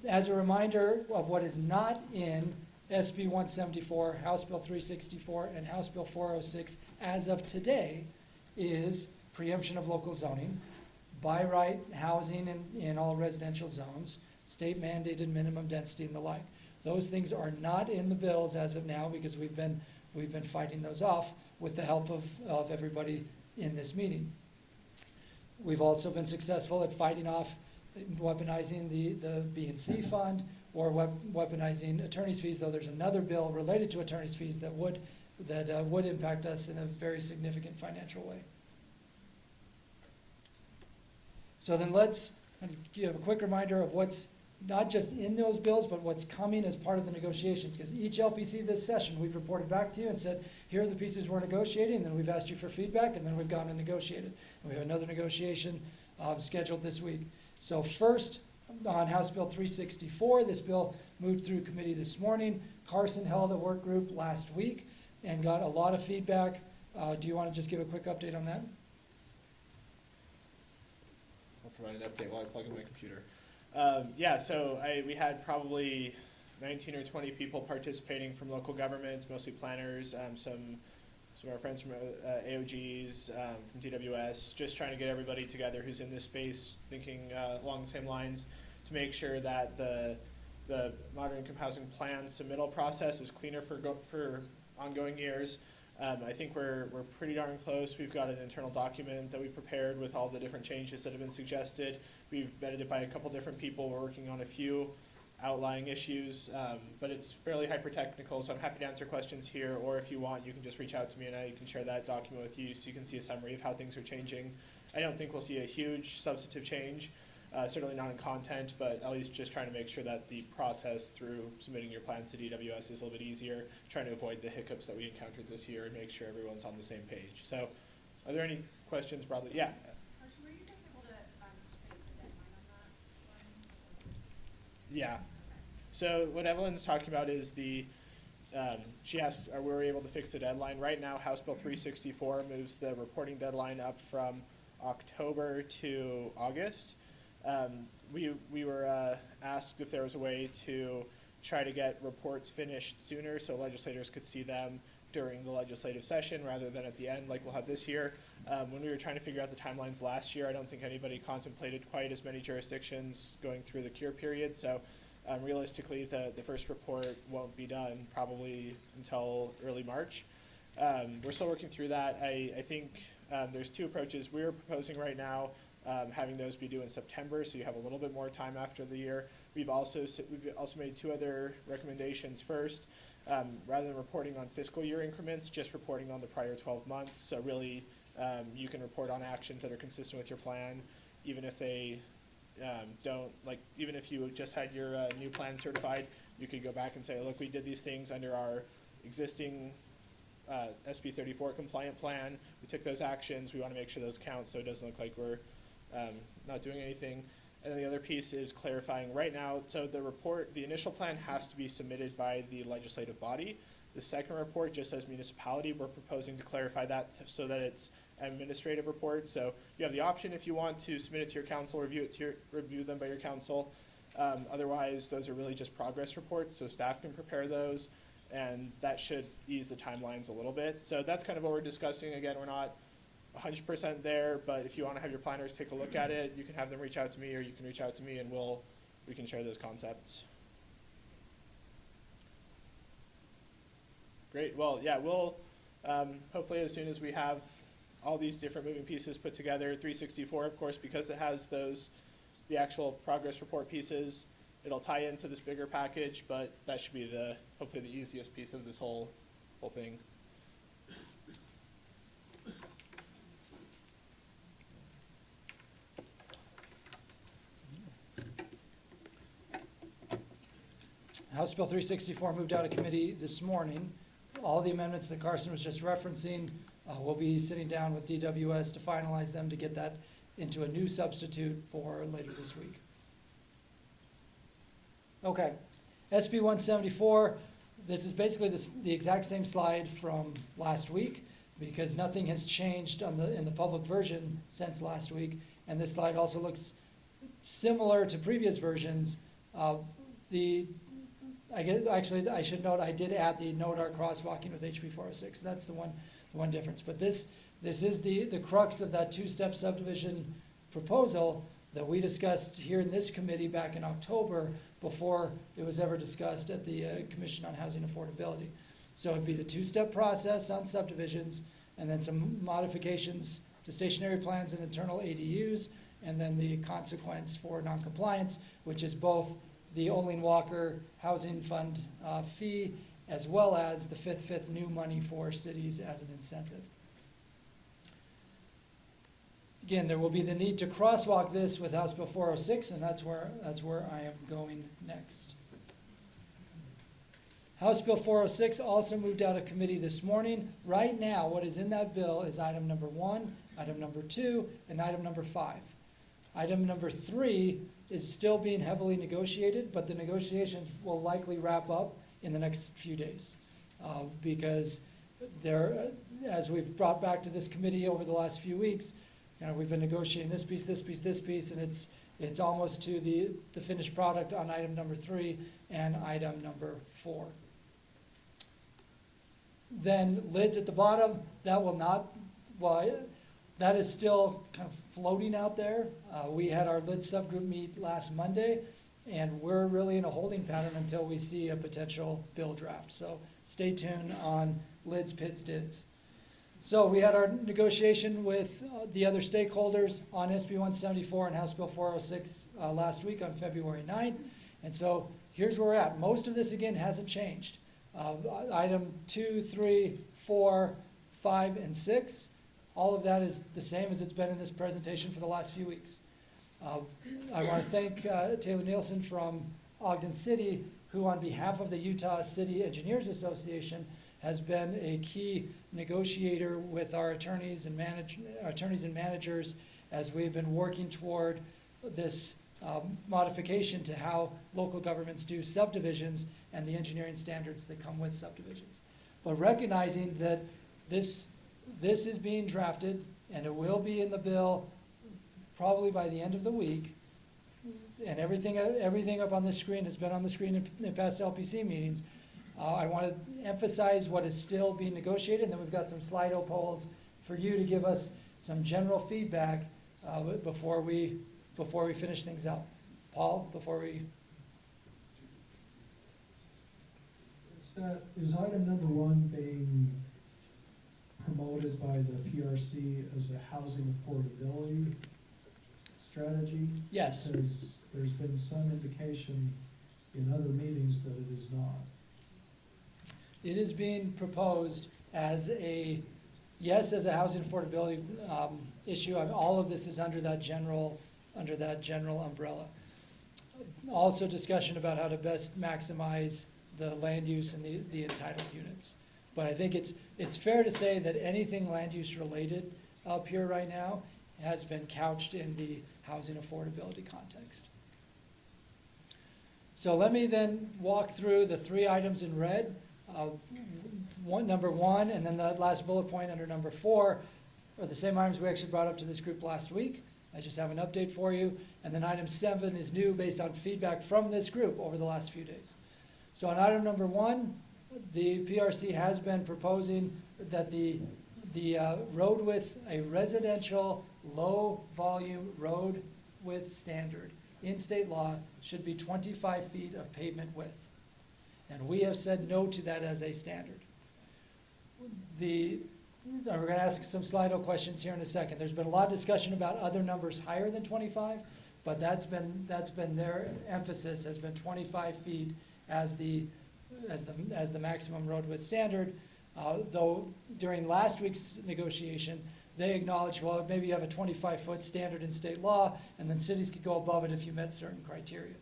as a reminder of what is not in SB 174, House Bill 364, and House Bill 406 as of today is preemption of local zoning, by right housing in all residential zones, state mandated minimum density and the like. Those things are not in the bills as of now because we've been fighting those off with the help of everybody in this meeting. We've also been successful at fighting off weaponizing the B&C fund or weaponizing attorney's fees, though there's another bill related to attorney's fees that would impact us in a very significant financial way. So then let's give a quick reminder of what's not just in those bills, but what's coming as part of the negotiations. Because each LPC this session, we've reported back to you and said, here are the pieces we're negotiating, and then we've asked you for feedback, and then we've gone and negotiated. And we have another negotiation scheduled this week. So first, on House Bill 364, this bill moved through committee this morning. Carson held a work group last week and got a lot of feedback. Do you want to just give a quick update on that? I'll provide an update while I plug in my computer. So we had probably 19 or 20 people participating from local governments, mostly planners, some of our friends from AOGs, from DWS, just trying to get everybody together who's in this space thinking along the same lines to make sure that the Modern Income Housing Plan submittal process is cleaner for ongoing years. I think we're pretty darn close. We've got an internal document that we've prepared with all the different changes that have been suggested. We've vetted it by a couple different people. We're working on a few outlying issues, but it's fairly hyper-technical, so I'm happy to answer questions here, or if you want, you can just reach out to me and I can share that document with you so you can see a summary of how things are changing. I don't think we'll see a huge substantive change, certainly not in content, but at least just trying to make sure that the process through submitting your plans to DWS is a little bit easier, trying to avoid the hiccups that we encountered this year and make sure everyone's on the same page. So are there any questions broadly? Yeah. Were you guys able to face the deadline on that one? Yeah. So what Evelyn's talking about is she asked, are we able to fix the deadline? Right now, House Bill 364 moves the reporting deadline up from October to August. We were asked if there was a way to try to get reports finished sooner so legislators could see them during the legislative session rather than at the end like we'll have this year. When we were trying to figure out the timelines last year, I don't think anybody contemplated quite as many jurisdictions going through the cure period. So realistically, the first report won't be done probably until early March. We're still working through that. I think there's two approaches. We're proposing right now having those be due in September, so you have a little bit more time after the year. We've also made two other recommendations. First, rather than reporting on fiscal year increments, just reporting on the prior 12 months. So really, you can report on actions that are consistent with your plan, even if they even if you just had your new plan certified, you could go back and say, look, we did these things under our existing SB 34 compliant plan. We took those actions. We want to make sure those count so it doesn't look like we're not doing anything. And then the other piece is clarifying right now. So the initial plan has to be submitted by the legislative body. The second report just says municipality. We're proposing to clarify that so that it's an administrative report. So you have the option if you want to submit it to your council, review them by your council. Otherwise, those are really just progress reports, so staff can prepare those, and that should ease the timelines a little bit. So that's kind of what we're discussing. Again, we're not 100% there, but if you want to have your planners take a look at it, you can have them reach out to me, or you can reach out to me, and we can share those concepts. Great. Well, yeah, we'll hopefully as soon as we have all these different moving pieces put together, 364, of course, because it has the actual progress report pieces, it'll tie into this bigger package, but that should be hopefully the easiest piece of this whole thing. House Bill 364 moved out of committee this morning. All the amendments that Carson was just referencing, we'll be sitting down with DWS to finalize them to get that into a new substitute for later this week. Okay, SB 174, this is basically the exact same slide from last week because nothing has changed in the public version since last week. And this slide also looks similar to previous versions. I guess actually I should note I did add the no dart crosswalking with HB 406. That's the one difference. But this is the crux of that two-step subdivision proposal that we discussed here in this committee back in October before it was ever discussed at the Commission on Housing Affordability. So it'd be the two-step process on subdivisions, and then some modifications to stationary plans and internal ADUs, and then the consequence for noncompliance, which is both the Olin Walker Housing Fund fee, as well as the fifth new money for cities as an incentive. Again, there will be the need to crosswalk this with House Bill 406, and that's where I am going next. House Bill 406 also moved out of committee this morning. Right now, what is in that bill is item number 1, item number 2, and item number 5. Item number 3 is still being heavily negotiated, but the negotiations will likely wrap up in the next few days. Because there, as we've brought back to this committee over the last few weeks, we've been negotiating this piece, and it's almost to the finished product on item number 3 and item number 4. Then lids at the bottom, that will not, well, that is still kind of floating out there. We had our lid subgroup meet last Monday, and we're really in a holding pattern until we see a potential bill draft. So stay tuned on lids, pits, dids. So we had our negotiation with the other stakeholders on SB 174 and House Bill 406 last week on February 9th. And so here's where we're at. Most of this, again, hasn't changed. Item 2, 3, 4, 5, and 6, all of that is the same as it's been in this presentation for the last few weeks. I want to thank Taylor Nielsen from Ogden City, who on behalf of the Utah City Engineers Association has been a key negotiator with our attorneys and managers as we've been working toward this modification to how local governments do subdivisions and the engineering standards that come with subdivisions. But recognizing that this is being drafted and it will be in the bill probably by the end of the week, and everything up on this screen has been on the screen in past LPC meetings. I want to emphasize what is still being negotiated, and then we've got some Slido polls for you to give us some general feedback before we finish things up. Paul, before we... Is item number 1 being promoted by the PRC as a housing affordability strategy? Yes. Because there's been some indication in other meetings that it is not. It is being proposed as a housing affordability issue. All of this is under that general umbrella. Also discussion about how to best maximize the land use and the entitled units. But I think it's fair to say that anything land use related up here right now has been couched in the housing affordability context. So let me then walk through the 3 items in red. Number 1, and then the last bullet point under number 4 are the same items we actually brought up to this group last week. I just have an update for you. And then item 7 is new based on feedback from this group over the last few days. So on item number 1, the PRC has been proposing that the road width, a residential low volume road width standard in state law should be 25 feet of pavement width. And we have said no to that as a standard. We're going to ask some Slido questions here in a second. There's been a lot of discussion about other numbers higher than 25, but that's been their emphasis has been 25 feet as the maximum road width standard. Though during last week's negotiation, they acknowledged, well, maybe you have a 25-foot standard in state law, and then cities could go above it if you met certain criteria.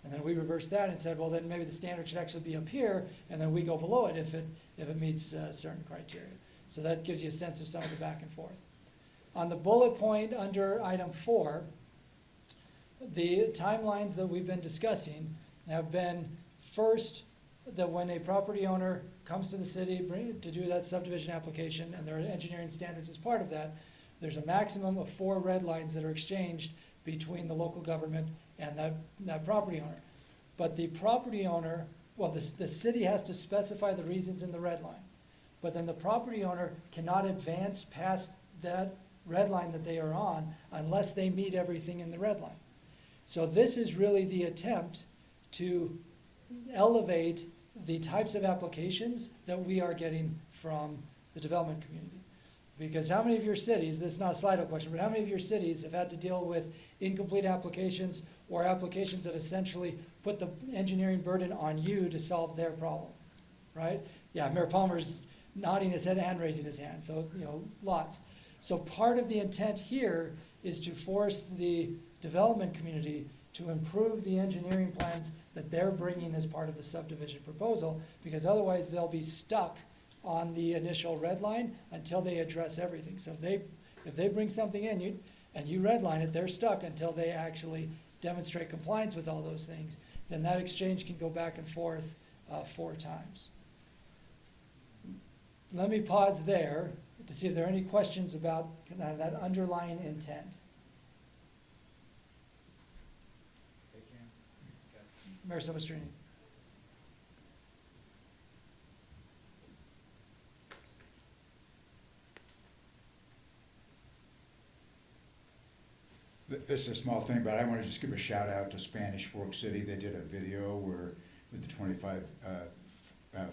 And then we reversed that and said, well, then maybe the standard should actually be up here, and then we go below it if it meets certain criteria. So that gives you a sense of some of the back and forth. On the bullet point under item 4, the timelines that we've been discussing have been first that when a property owner comes to the city to do that subdivision application, and there are engineering standards as part of that, there's a maximum of 4 red lines that are exchanged between the local government and that property owner. But the property owner, well, the city has to specify the reasons in the red line. But then the property owner cannot advance past that red line that they are on unless they meet everything in the red line. So this is really the attempt to elevate the types of applications that we are getting from the development community. Because how many of your cities, this is not a Slido question, but how many of your cities have had to deal with incomplete applications or applications that essentially put the engineering burden on you to solve their problem, right? Yeah, Mayor Palmer's nodding his head and raising his hand, so, lots. So part of the intent here is to force the development community to improve the engineering plans that they're bringing as part of the subdivision proposal, because otherwise they'll be stuck on the initial red line until they address everything. So if they bring something in, and you redline it, they're stuck until they actually demonstrate compliance with all those things. Then that exchange can go back and forth 4 times. Let me pause there to see if there are any questions about that underlying intent. Mayor Silvestrini. This is a small thing, but I want to just give a shout out to Spanish Fork City. They did a video where, with the 25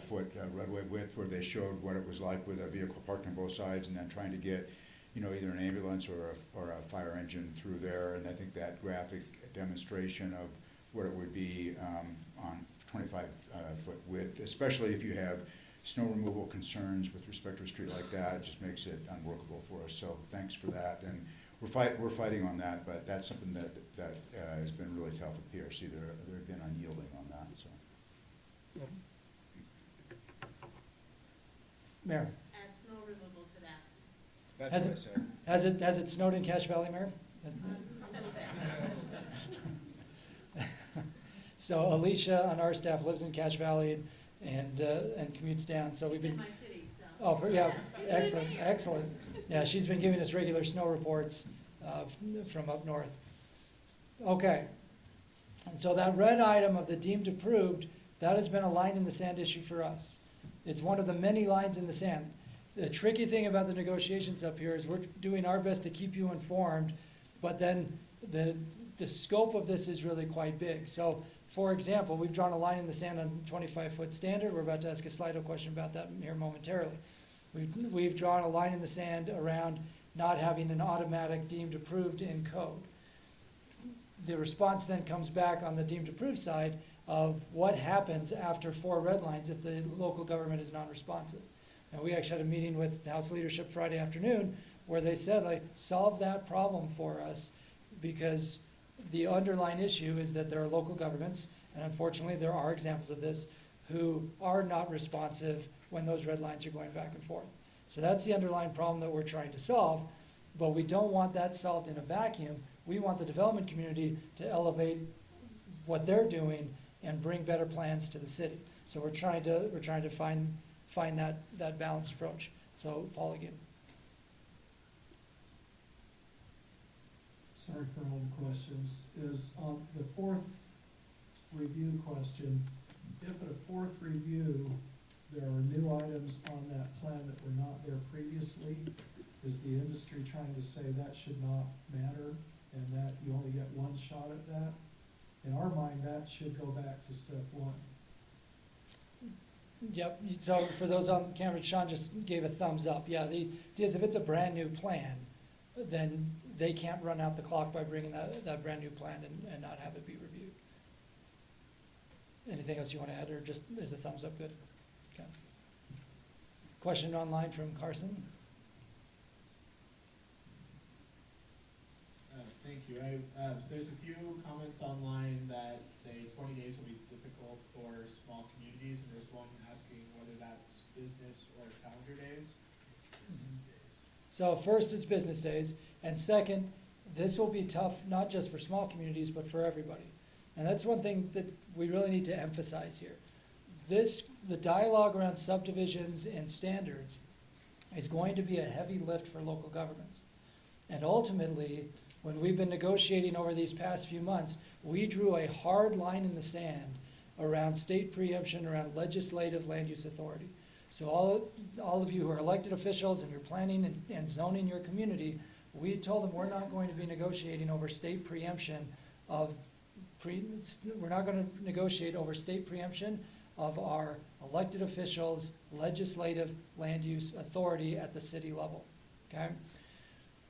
foot roadway width, where they showed what it was like with a vehicle parked on both sides and then trying to get, either an ambulance or a fire engine through there. And I think that graphic demonstration of what it would be on 25 foot width, especially if you have snow removal concerns with respect to a street like that, it just makes it unworkable for us. So thanks for that. And we're fighting on that, but that's something that has been really tough with PRC. They've been unyielding on that. So. Mayor. Add snow removal to that. That's what I said. Has it snowed in Cache Valley, Mayor? A little bit. So Alicia on our staff lives in Cache Valley and commutes down. So we've In been. my city, so. Oh, yeah, excellent. Yeah, she's been giving us regular snow reports from up north. Okay. And so that red item of the deemed approved, that has been a line in the sand issue for us. It's one of the many lines in the sand. The tricky thing about the negotiations up here is we're doing our best to keep you informed, but then the scope of this is really quite big. So, for example, we've drawn a line in the sand on 25-foot standard. We're about to ask a Slido question about that here momentarily. We've drawn a line in the sand around not having an automatic deemed approved in code. The response then comes back on the deemed approved side of what happens after 4 red lines if the local government is non-responsive. And we actually had a meeting with House leadership Friday afternoon where they said, solve that problem for us, because the underlying issue is that there are local governments, and unfortunately there are examples of this, who are not responsive when those red lines are going back and forth. So that's the underlying problem that we're trying to solve, but we don't want that solved in a vacuum. We want the development community to elevate what they're doing and bring better plans to the city. So we're trying to find that balanced approach. So Paul again. Sorry for all the questions. Is the 4th review question, if at a 4th review, there are new items on that plan that were not there previously, is the industry trying to say that should not matter and that you only get one shot at that? In our mind, that should go back to step 1. Yep, so for those on camera, Sean just gave a thumbs up. Yeah, the idea is if it's a brand new plan, then they can't run out the clock by bringing that brand new plan and not have it be reviewed. Anything else you want to add, or just is the thumbs up good? Okay. Question online from Carson. Thank you. So there's a few comments online that say 20 days will be difficult for small communities, and there's one asking whether that's business or calendar days. Business days. So first, it's business days, and second, this will be tough not just for small communities, but for everybody. And that's one thing that we really need to emphasize here. The dialogue around subdivisions and standards is going to be a heavy lift for local governments. And ultimately, when we've been negotiating over these past few months, we drew a hard line in the sand around state preemption, around legislative land use authority. So all of you who are elected officials and you're planning and zoning your community, We told them we're not going to be negotiating over state preemption we're not going to negotiate over state preemption of our elected officials' legislative land use authority at the city level, okay?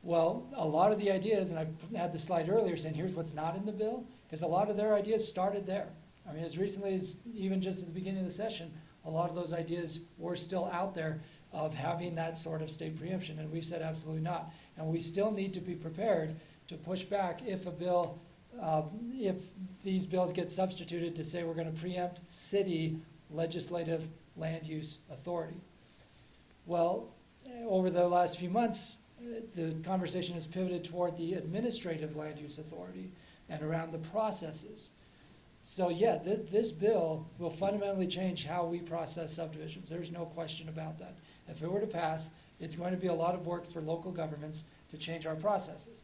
Well, a lot of the ideas, and I had the slide earlier saying here's what's not in the bill, because a lot of their ideas started there. I mean, as recently as even just at the beginning of the session, a lot of those ideas were still out there of having that sort of state preemption, and we said absolutely not. And we still need to be prepared to push back if a bill, if these bills get substituted to say we're going to preempt city legislative land use authority. Well, over the last few months, the conversation has pivoted toward the administrative land use authority and around the processes. So yeah, this bill will fundamentally change how we process subdivisions. There's no question about that. If it were to pass, it's going to be a lot of work for local governments to change our processes.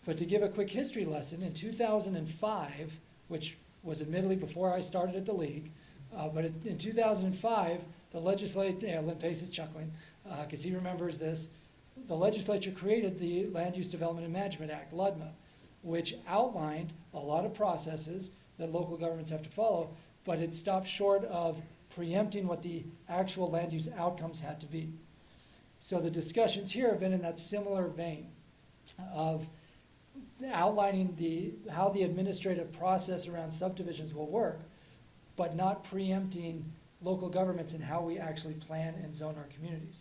But to give a quick history lesson, in 2005, which was admittedly before I started at the league, but in 2005, the legislature, yeah, Lynn Pace is chuckling, because he remembers this, the legislature created the Land Use Development and Management Act, LUDMA, which outlined a lot of processes that local governments have to follow, but it stopped short of preempting what the actual land use outcomes had to be. So the discussions here have been in that similar vein of outlining how the administrative process around subdivisions will work, but not preempting local governments and how we actually plan and zone our communities.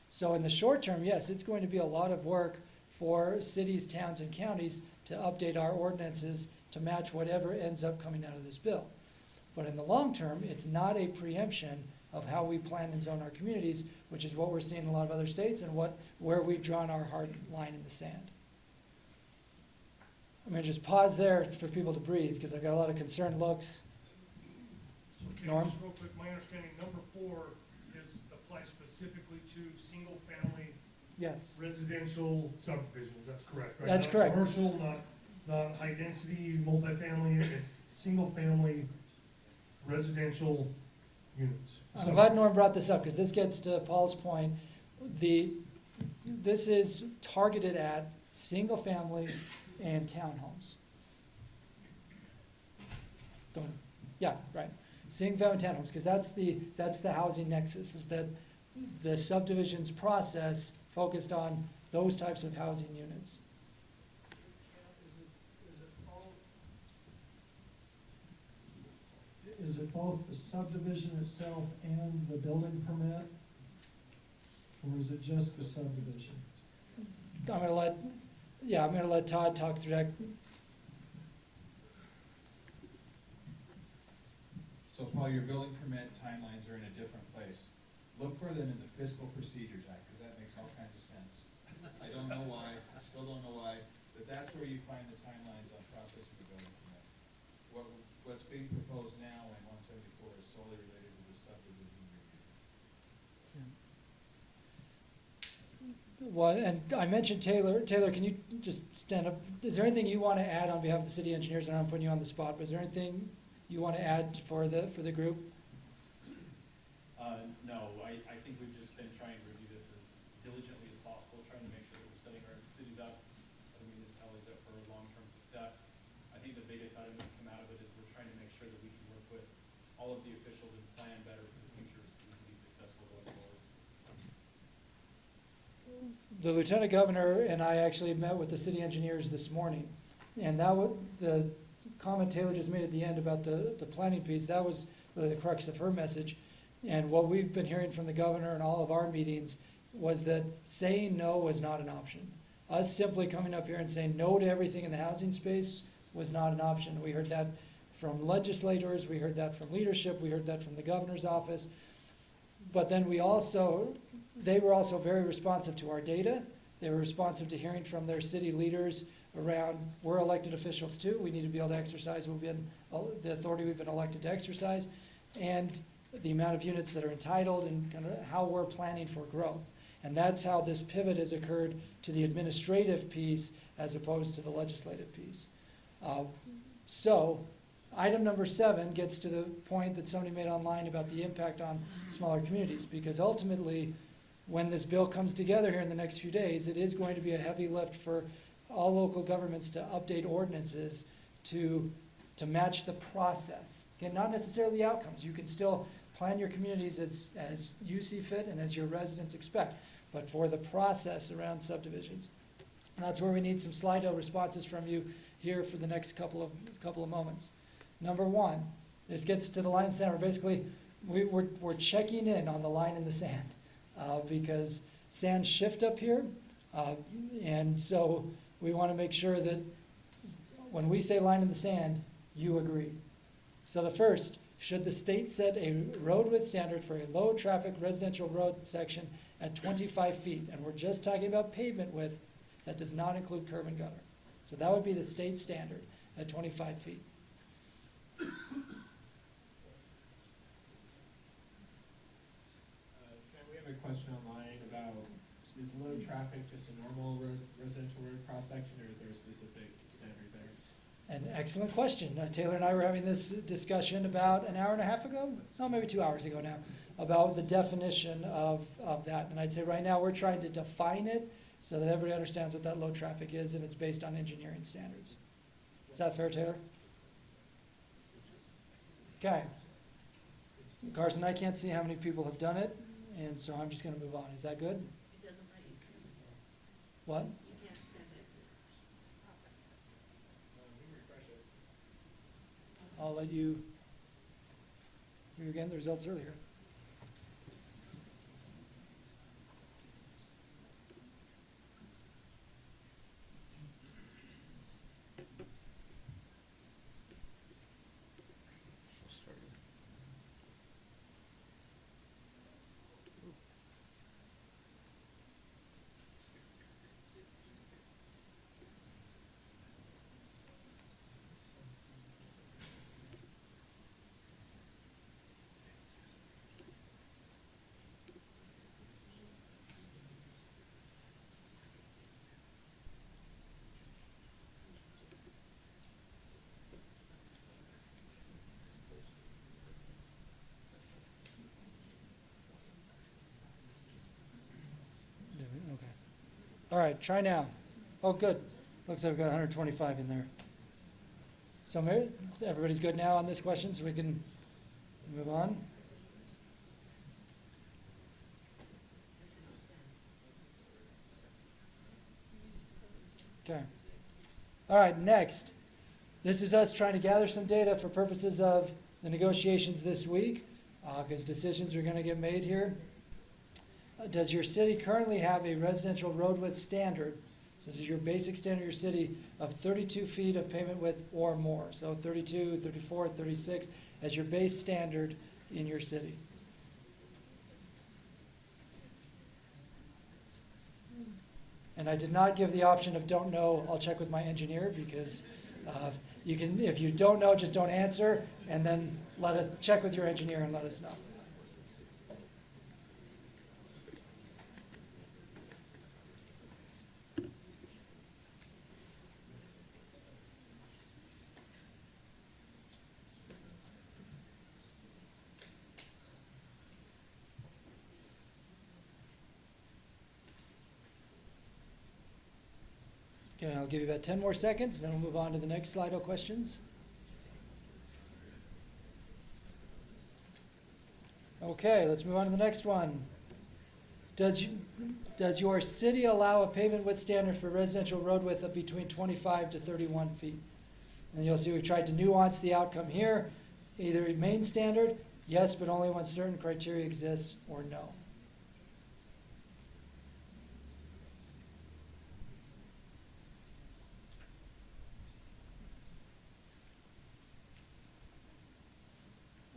So in the short term, yes, it's going to be a lot of work for cities, towns, and counties to update our ordinances to match whatever ends up coming out of this bill. But in the long term, it's not a preemption of how we plan and zone our communities, which is what we're seeing in a lot of other states and where we've drawn our hard line in the sand. I'm going to just pause there for people to breathe because I've got a lot of concerned looks. Norm? Just real quick, my understanding, number 4 applies specifically to single-family Yes. residential subdivisions, that's correct, right? That's correct. Not commercial, not high-density multifamily, it's single-family residential units. I'm glad Norm brought this up because this gets to Paul's point. This is targeted at single-family and townhomes. Go ahead. Yeah, right. Single-family townhomes, because that's the housing nexus, is that the subdivisions process focused on those types of housing units. Is it both the subdivision itself and the building permit? Or is it just the subdivision? I'm gonna let Todd talk through that. So Paul, your building permit timelines are in a different place. Look for them in the Fiscal Procedures Act, because that makes all kinds of sense. I don't know why, I still don't know why, but that's where you find the timelines on processing the building permit. What's being proposed now in 174 is solely related to the subdivision review. Well, and I mentioned Taylor. Taylor, can you just stand up? Is there anything you want to add on behalf of the city engineers? And I'm putting you on the spot, but is there anything you want to add for the group? No, I think we've just been trying to review this as diligently as possible, trying to make sure that we're setting our cities up, our municipalities up for long-term success. I think the biggest item that's come out of it is we're trying to make sure that we can work with all of the officials and plan better for the future so we can be successful going forward. The lieutenant governor and I actually met with the city engineers this morning, and that was the comment Taylor just made at the end about the planning piece. That was really the crux of her message. And what we've been hearing from the governor in all of our meetings was that saying no was not an option. Us simply coming up here and saying no to everything in the housing space was not an option. We heard that from legislators, we heard that from leadership, we heard that from the governor's office. But then they were also very responsive to our data. They were responsive to hearing from their city leaders around, we're elected officials too. We need to be able to exercise the authority we've been elected to exercise, and the amount of units that are entitled and kind of how we're planning for growth. And that's how this pivot has occurred to the administrative piece as opposed to the legislative piece. So item number 7 gets to the point that somebody made online about the impact on smaller communities, because ultimately when this bill comes together here in the next few days, it is going to be a heavy lift for all local governments to update ordinances to match the process. Again, not necessarily the outcomes. You can still plan your communities as you see fit and as your residents expect, but for the process around subdivisions. And that's where we need some Slido responses from you here for the next couple of moments. Number one, this gets to the line in the sand. Basically, we're checking in on the line in the sand because sands shift up here, and so we want to make sure that when we say line in the sand, you agree. So the first, should the state set a road width standard for a low traffic residential road section at 25 feet? And we're just talking about pavement width. That does not include curb and gutter. So that would be the state standard at 25 feet. We have a question online about, is low traffic just a normal residential road cross-section, or is there a specific standard there? An excellent question. Taylor and I were having this discussion about an hour and a half ago, no, maybe 2 hours ago now, about the definition of that. And I'd say right now we're trying to define it so that everybody understands what that low traffic is, and it's based on engineering standards. Is that fair, Taylor? Okay. Carson, I can't see how many people have done it, and so I'm just going to move on. Is that good? It doesn't let you send it. What? You can't send it. I'll let you hear again the results earlier. Okay. All right, try now. Oh, good. Looks like we've got 125 in there. So everybody's good now on this question, so we can move on? Okay. All right, next. This is us trying to gather some data for purposes of the negotiations this week, because decisions are going to get made here. Does your city currently have a residential road width standard? So this is your basic standard of your city of 32 feet of pavement width or more. So 32, 34, 36 as your base standard in your city. And I did not give the option of don't know, I'll check with my engineer, because you can, if you don't know, just don't answer, and then let us check with your engineer and let us know. Okay, I'll give you about 10 more seconds, then we'll move on to the next Slido questions. Okay, let's move on to the next one. Does your city allow a pavement width standard for residential road width of between 25 to 31 feet? And you'll see we've tried to nuance the outcome here. Either main standard, yes, but only when certain criteria exists, or no.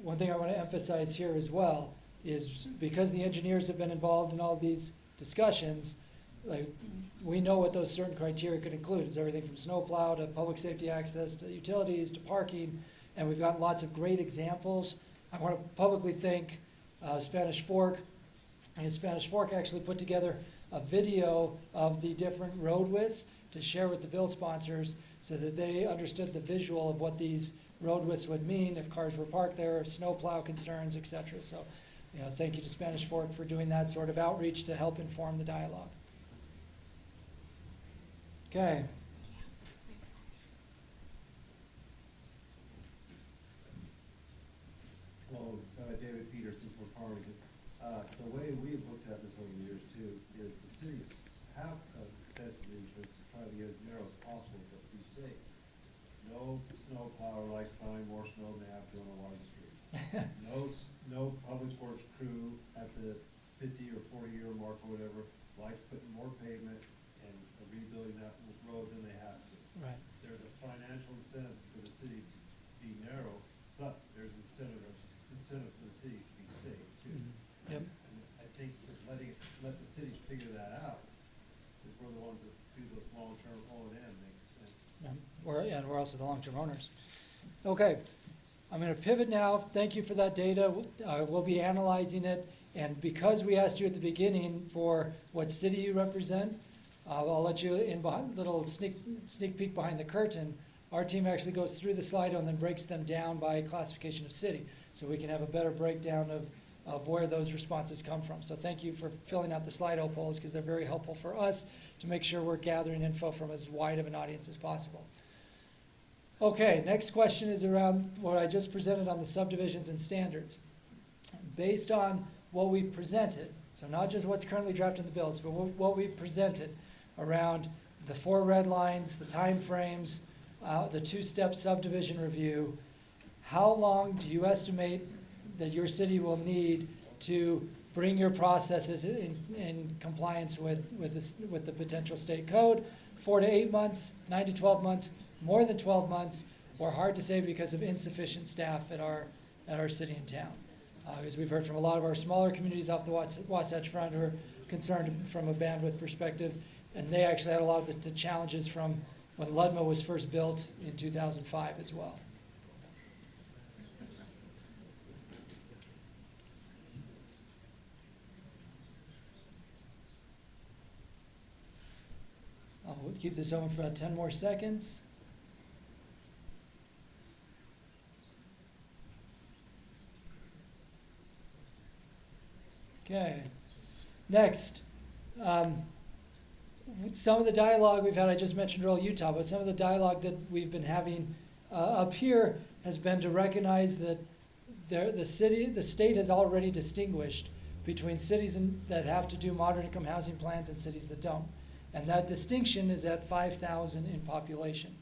One thing I want to emphasize here as well is because the engineers have been involved in all these discussions, like, we know what those certain criteria could include. It's everything from snowplow to public safety access to utilities to parking, and we've got lots of great examples. I want to publicly thank Spanish Fork, and Spanish Fork actually put together a video of the different road widths to share with the bill sponsors so that they understood the visual of what these road widths would mean if cars were parked there, snowplow concerns, etc. So thank you to Spanish Fork for doing that sort of outreach to help inform the dialogue. Okay. Hello, David Peterson from Farmington. The way we've looked at this over the years too is the cities have a vested interest to try to get as narrow as possible, but you say no snow plower likes plowing more snow than they have to on a large street. No public works crew at the 50 or 40-year mark or whatever likes putting more pavement and rebuilding that road than they have to. Right. There's a financial incentive for the city to be narrow, but there's incentive for the city to be safe too. Yep. And I think just let the cities figure that out, since we're the ones that do the long-term O&M makes sense. And we're also the long-term owners. Okay, I'm going to pivot now. Thank you for that data. We'll be analyzing it. And because we asked you at the beginning for what city you represent, I'll let you in behind little sneak peek behind the curtain. Our team actually goes through the Slido and then breaks them down by classification of city, so we can have a better breakdown of where those responses come from. So thank you for filling out the Slido polls, because they're very helpful for us to make sure we're gathering info from as wide of an audience as possible. Okay, next question is around what I just presented on the subdivisions and standards. Based on what we presented, so not just what's currently drafted in the bills, but what we presented around the 4 red lines, the time frames, the 2-step subdivision review, how long do you estimate that your city will need to bring your processes in compliance with the potential state code? 4 to 8 months, 9 to 12 months, more than 12 months, or hard to say because of insufficient staff at our city and town. As we've heard from a lot of our smaller communities off the Wasatch Front who are concerned from a bandwidth perspective, and they actually had a lot of the challenges from when Ludma was first built in 2005 as well. We'll keep this open for about 10 more seconds. Okay, next. Some of the dialogue we've had, I just mentioned rural Utah, but some of the dialogue that we've been having up here has been to recognize that the state has already distinguished between cities that have to do moderate income housing plans and cities that don't. And that distinction is at 5,000 in population.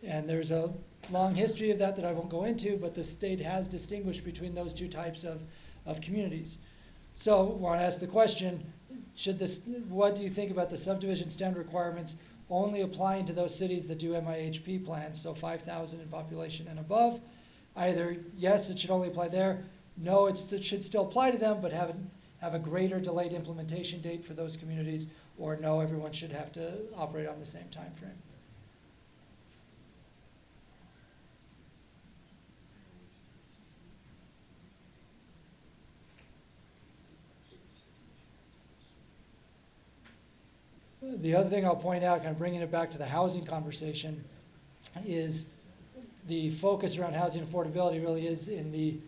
And there's a long history of that I won't go into, but the state has distinguished between those two types of communities. So I want to ask the question, what do you think about the subdivision standard requirements only applying to those cities that do MIHP plans, so 5,000 in population and above? Either yes, it should only apply there, no, it should still apply to them, but have a greater delayed implementation date for those communities, or no, everyone should have to operate on the same time frame. The other thing I'll point out, kind of bringing it back to the housing conversation, is the focus around housing affordability really is in the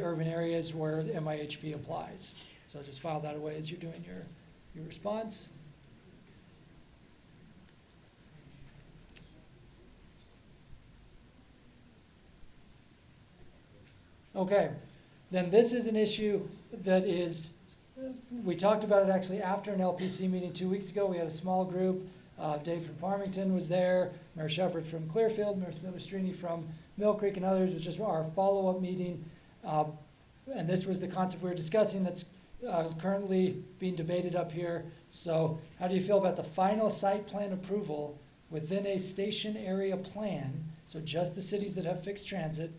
urban areas where the MIHP applies. So just file that away as you're doing your response. Okay, then this is an issue that is, we talked about it actually after an LPC meeting 2 weeks ago. We had a small group. Dave from Farmington was there, Mayor Shepherd from Clearfield, Mayor Silvestrini from Mill Creek, and others. It was just our follow-up meeting. And this was the concept we were discussing that's currently being debated up here. So how do you feel about the final site plan approval within a station area plan? So just the cities that have fixed transit.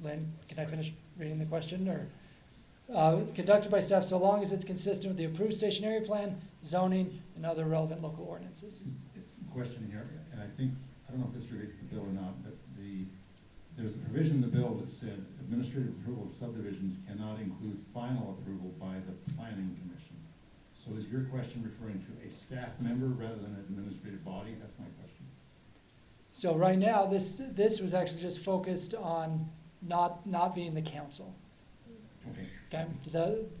Lynn, can I finish reading the question? Or conducted by staff so long as it's consistent with the approved station area plan, zoning, and other relevant local ordinances. It's a question here, and I don't know if this relates to the bill or not, but there's a provision in the bill that said administrative approval of subdivisions cannot include final approval by the planning commission. So is your question referring to a staff member rather than an administrative body? That's my question. So right now, this was actually just focused on not being the council. Okay. Okay, does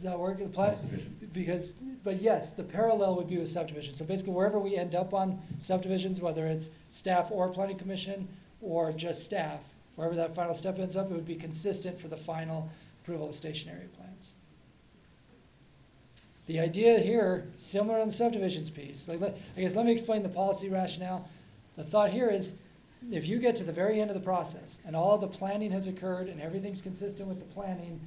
that work? The plan, That's sufficient. because, but yes, the parallel would be with subdivision. So basically, wherever we end up on subdivisions, whether it's staff or planning commission, or just staff, wherever that final step ends up, it would be consistent for the final approval of stationary plans. The idea here, similar on the subdivisions piece, I guess let me explain the policy rationale. The thought here is, if you get to the very end of the process, and all the planning has occurred, and everything's consistent with the planning,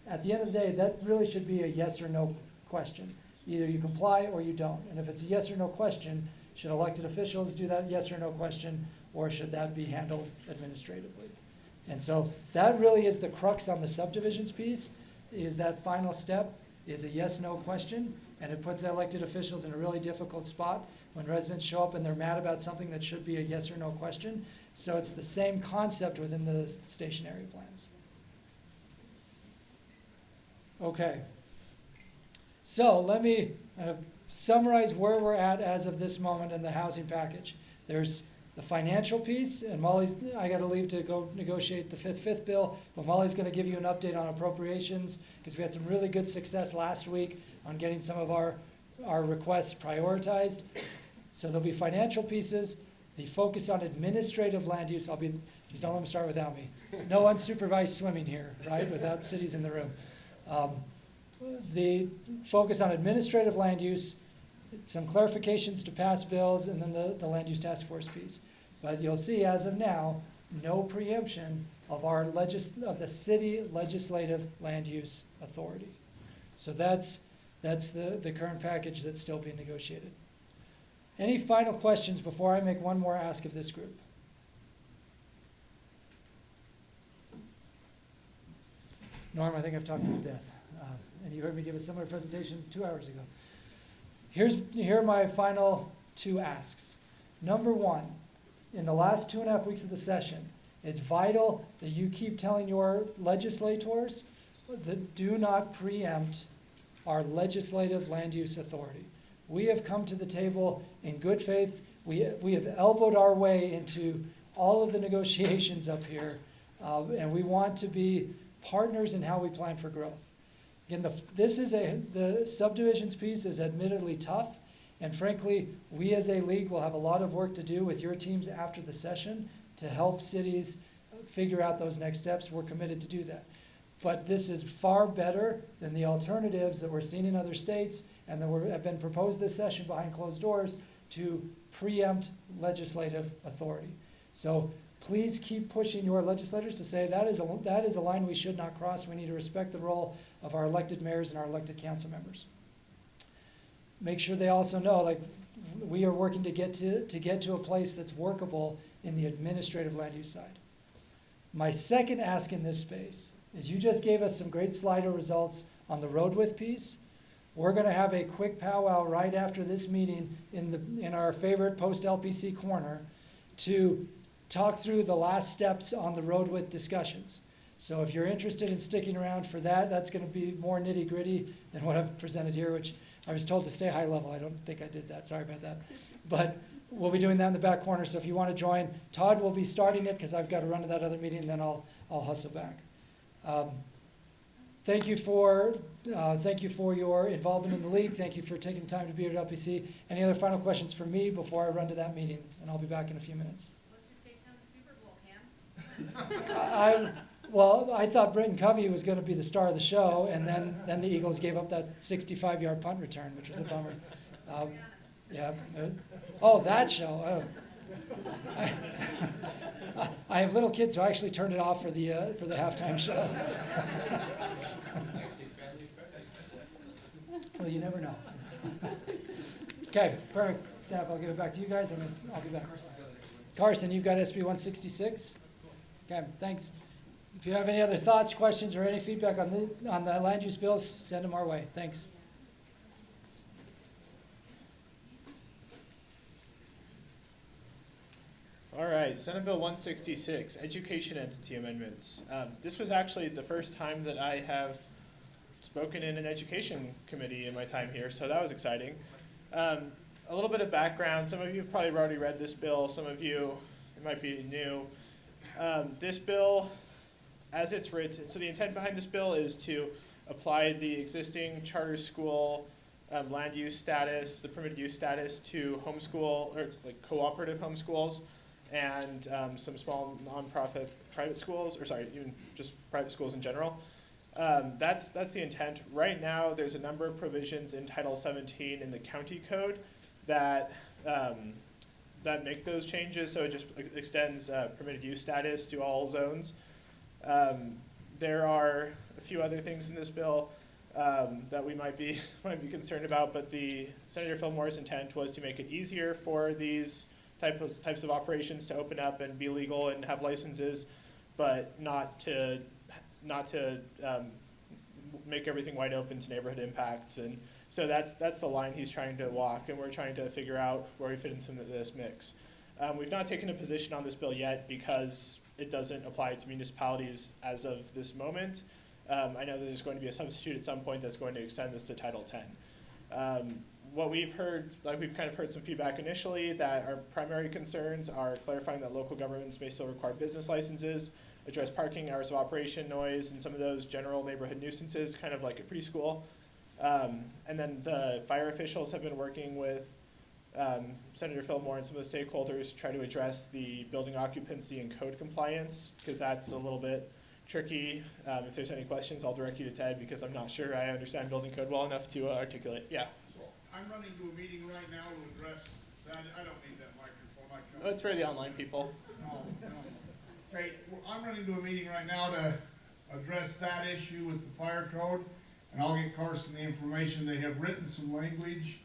at the end of the day, that really should be a yes or no question. Either you comply or you don't. And if it's a yes or no question, should elected officials do that yes or no question, or should that be handled administratively? And so that really is the crux on the subdivisions piece, is that final step is a yes/no question, and it puts elected officials in a really difficult spot when residents show up and they're mad about something that should be a yes or no question. So it's the same concept within the stationary plans. Okay. So let me summarize where we're at as of this moment in the housing package. There's the financial piece, and I got to leave to go negotiate the fifth bill, but Molly's going to give you an update on appropriations, because we had some really good success last week on getting some of our requests prioritized. So there'll be financial pieces, the focus on administrative land use. Just don't let me start without me. No unsupervised swimming here, right, without cities in the room. The focus on administrative land use, some clarifications to pass bills, and then the land use task force piece. But you'll see, as of now, no preemption of the city legislative land use authority. So that's the current package that's still being negotiated. Any final questions before I make one more ask of this group? Norm, I think I've talked you to death. And you heard me give a similar presentation 2 hours ago. Here are my final two asks. Number one, in the last 2.5 weeks of the session, it's vital that you keep telling your legislators that do not preempt our legislative land use authority. We have come to the table in good faith. We have elbowed our way into all of the negotiations up here, and we want to be partners in how we plan for growth. Again, the subdivisions piece is admittedly tough, and frankly, we as a league will have a lot of work to do with your teams after the session to help cities figure out those next steps. We're committed to do that. But this is far better than the alternatives that we're seeing in other states and that have been proposed this session behind closed doors to preempt legislative authority. So please keep pushing your legislators to say that is a line we should not cross. We need to respect the role of our elected mayors and our elected council members. Make sure they also know, we are working to get to a place that's workable in the administrative land use side. My second ask in this space is, you just gave us some great Slido results on the road width piece. We're going to have a quick powwow right after this meeting in our favorite post-LPC corner to talk through the last steps on the road width discussions. So if you're interested in sticking around for that, that's going to be more nitty-gritty than what I've presented here, which I was told to stay high level. I don't think I did that. Sorry about that. But we'll be doing that in the back corner. So if you want to join, Todd will be starting it because I've got to run to that other meeting, and then I'll hustle back. Thank you for your involvement in the league. Thank you for taking time to be here at LPC. Any other final questions for me before I run to that meeting? And I'll be back in a few minutes. What's your take on the Super Bowl, Cam? I thought Britton Covey was going to be the star of the show, and then the Eagles gave up that 65-yard punt return, which was a bummer. That show. I have little kids, so I actually turned it off for the halftime show. Well, you never know. Okay, perfect. Staff, I'll give it back to you guys, and then I'll be back. Carson, you've got SB 166? Okay, thanks. If you have any other thoughts, questions, or any feedback on the land use bills, send them our way. Thanks. All right, Senate Bill 166, Education Entity Amendments. This was actually the first time that I have spoken in an education committee in my time here, so that was exciting. A little bit of background. Some of you have probably already read this bill. Some of you, it might be new. This bill as it's written, so the intent behind this bill is to apply the existing charter school land use status, the permitted use status to homeschool, or like cooperative homeschools, and some small nonprofit private schools, or sorry, even just private schools in general. That's the intent. Right now, there's a number of provisions in Title 17 in the county code that that make those changes, so it just extends permitted use status to all zones. There are a few other things in this bill that we might be concerned about, but Senator Fillmore's intent was to make it easier for these types of operations to open up and be legal and have licenses, but not to make everything wide open to neighborhood impacts. And so that's the line he's trying to walk, and we're trying to figure out where we fit into this mix. We've not taken a position on this bill yet because it doesn't apply to municipalities as of this moment. I know that there's going to be a substitute at some point that's going to extend this to Title 10. What we've heard, we've kind of heard some feedback initially that our primary concerns are clarifying that local governments may still require business licenses, address parking, hours of operation, noise, and some of those general neighborhood nuisances, kind of like a preschool. And then the fire officials have been working with Senator Fillmore and some of the stakeholders to try to address the building occupancy and code compliance, because that's a little bit tricky. If there's any questions, I'll direct you to Ted, because I'm not sure I understand building code well enough to articulate. Yeah. So I'm running to a meeting right now to address that. I don't need that microphone. Oh, it's for the online people. No. Okay, I'm running to a meeting right now to address that issue with the fire code, and I'll get Carson the information. They have written some language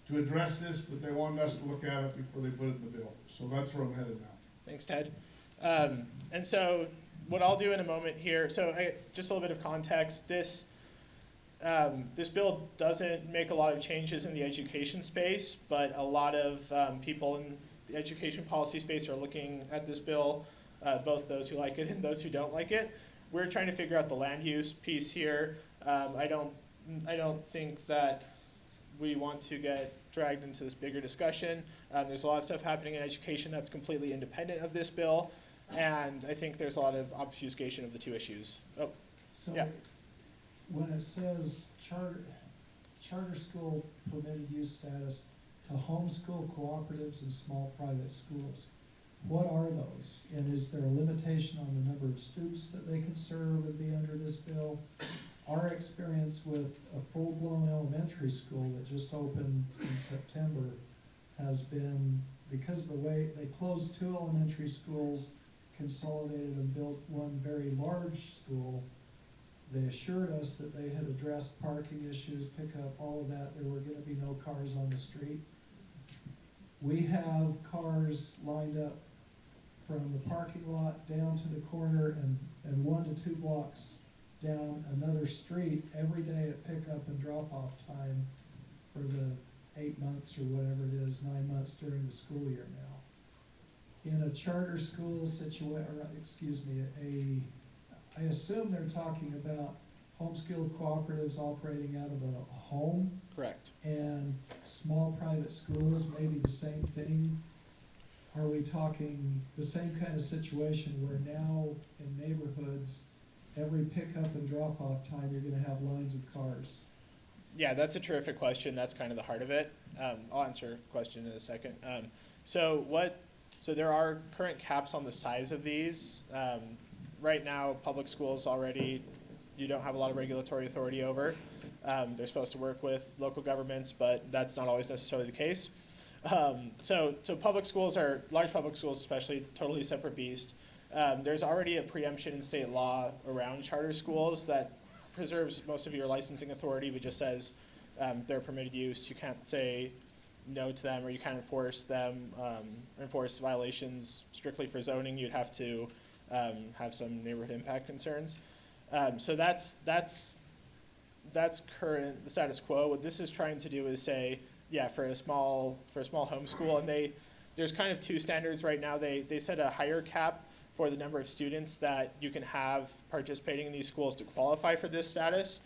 to address this, but they wanted us to look at it before they put it in the bill. So that's where I'm headed now. Thanks, Ted. And so what I'll do in a moment here, just a little bit of context, this bill doesn't make a lot of changes in the education space, but a lot of people in the education policy space are looking at this bill, both those who like it and those who don't like it. We're trying to figure out the land use piece here. I don't think that we want to get dragged into this bigger discussion. There's a lot of stuff happening in education that's completely independent of this bill, and I think there's a lot of obfuscation of the two issues. Oh, So yeah. when it says charter school permitted use status to homeschool cooperatives and small private schools, what are those? And is there a limitation on the number of students that they can serve and be under this bill? Our experience with a full-blown elementary school that just opened in September has been, because of the way they closed 2 elementary schools, consolidated and built one very large school, they assured us that they had addressed parking issues, pickup, all of that. There were gonna be no cars on the street. We have cars lined up from the parking lot down to the corner and 1 to 2 blocks down another street every day at pickup and drop-off time for the 8 months or whatever it is, 9 months during the school year now. In a charter school I assume they're talking about homeschool cooperatives operating out of a home. Correct. And small private schools, maybe the same thing. Are we talking the same kind of situation where now in neighborhoods, every pickup and drop-off time, you're gonna have lines of cars? Yeah, that's a terrific question. That's kind of the heart of it. I'll answer a question in a second. So there are current caps on the size of these. Right now, public schools already, you don't have a lot of regulatory authority over. They're supposed to work with local governments, but that's not always necessarily the case. So public schools are, large public schools especially, totally separate beast. There's already a preemption in state law around charter schools that preserves most of your licensing authority, but just says they're permitted use. You can't say no to them, or you can't enforce them, enforce violations strictly for zoning. You'd have to have some neighborhood impact concerns. So that's current, the status quo. What this is trying to do is say, yeah, for a small homeschool, and there's kind of 2 standards right now. They set a higher cap for the number of students that you can have participating in these schools to qualify for this status.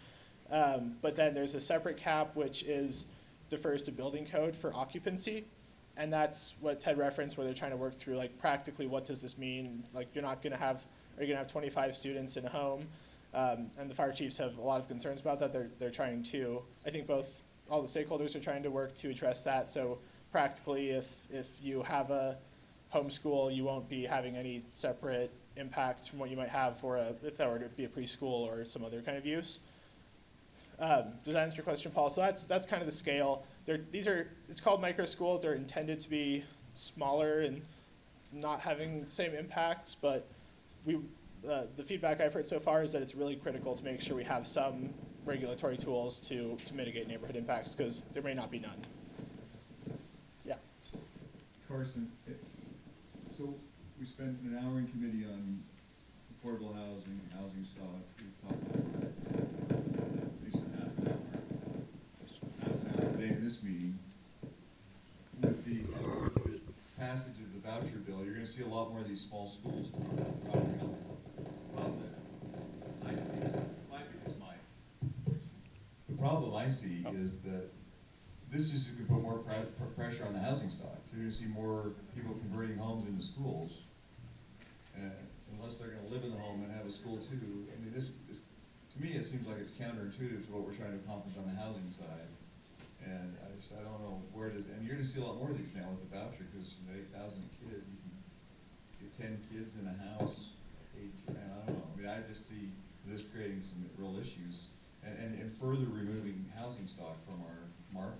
But then there's a separate cap which defers to building code for occupancy. And that's what Ted referenced, where they're trying to work through, like, practically what does this mean? Like, you're not gonna have are you gonna have 25 students in a home? And the fire chiefs have a lot of concerns about that. They're trying to, I think all the stakeholders are trying to work to address that. So practically, if you have a homeschool, you won't be having any separate impacts from what you might have if that were to be a preschool or some other kind of use. Does that answer your question, Paul? So that's kind of the scale. It's called micro schools. They're intended to be smaller and not having the same impacts, but the feedback I've heard so far is that it's really critical to make sure we have some regulatory tools to mitigate neighborhood impacts, because there may not be none. Yeah. Carson, so we spent an hour in committee on affordable housing, housing stock. We've talked about that at least a half an hour today in this meeting. With the passage of the voucher bill, you're going to see a lot more of these small schools probably come. I see, the problem I see is that this is going to put more pressure on the housing stock. You're going to see more people converting homes into schools, unless they're going to live in the home and have a school too. I mean, to me, it seems like it's counterintuitive to what we're trying to accomplish on the housing side. And I don't know where it is. And you're going to see a lot more of these now with the voucher, because 8,000 a kid, you can get 10 kids in a house. I don't know. I mean, I just see this creating some real issues and further removing housing stock from our market.